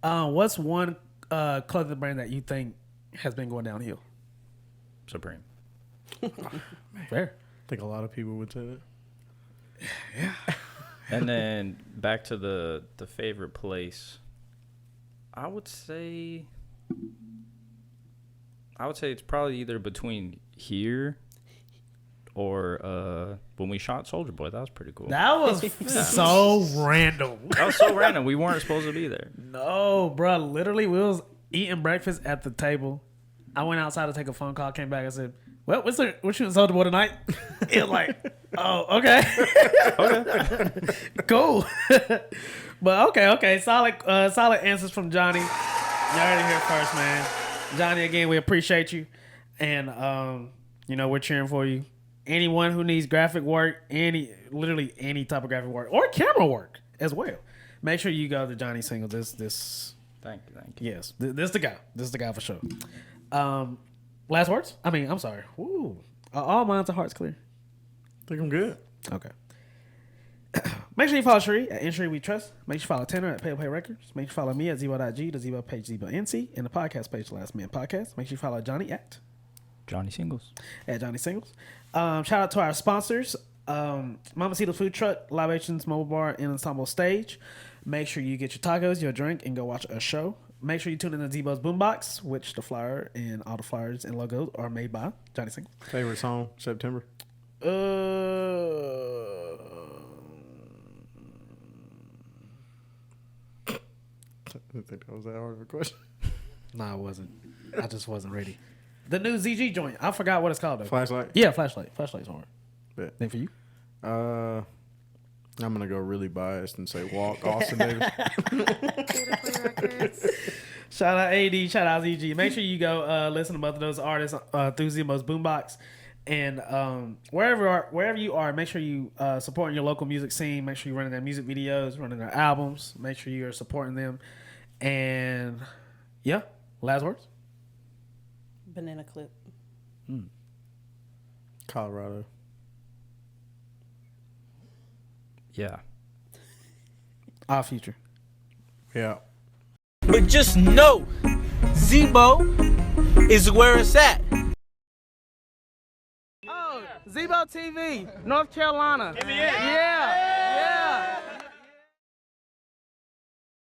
What's one clothing brand that you think has been going downhill? Supreme. Fair. I think a lot of people would say that. And then back to the favorite place. I would say it's probably either between here or when we shot Soldier Boy. That was pretty cool. That was so random. That was so random. We weren't supposed to be there. No, bro. Literally, we was eating breakfast at the table. I went outside to take a phone call. Came back. I said, "Well, we're shooting Soldier Boy tonight." It was like, oh, okay, okay, cool. But okay. Solid answers from Johnny. You heard it here first, man. Johnny, again, we appreciate you, and we're cheering for you. Anyone who needs graphic work, literally any type of graphic work or camera work as well, make sure you go to Johnny Singels. Thank you. Yes, this the guy. This is the guy for sure. Last words? I'm sorry. Woo. All minds and hearts clear. I think I'm good. Okay. Make sure you follow Sheree at Sheree We Trust. Make sure you follow Tanner at Pay Records. Make sure you follow me at Zebo.G, the Zebo page ZeboNC, and the podcast page Last Man Podcast. Make sure you follow Johnny at Johnny Singels. At Johnny Singels. Shout out to our sponsors, Mamacita Food Truck, Libations Mobile Bar, and Ensemble Stage. Make sure you get your tacos, your drink, and go watch a show. Make sure you tune in to Zebo's Boombox, which the flyer and all the flyers and logos are made by Johnny Singels. Favorite song, September? I didn't think that was that hard of a question. No, I wasn't. I just wasn't ready. The new ZG joint. I forgot what it's called though. Flashlight? Yeah, Flashlight. Flashlight's hard. Bet. Then for you? I'm gonna go really biased and say Walk, Austin Davis. Shout out AD, shout out ZG. Make sure you go listen to both of those artists through Zebo's Boombox. And wherever you are, make sure you supporting your local music scene. Make sure you're running their music videos, running their albums. Make sure you're supporting them. And yeah, last words. Banana clip. Colorado. Yeah. Our future. Yeah. But just know, Zebo is where it's at. Oh, Zebo TV, North Carolina. Yeah.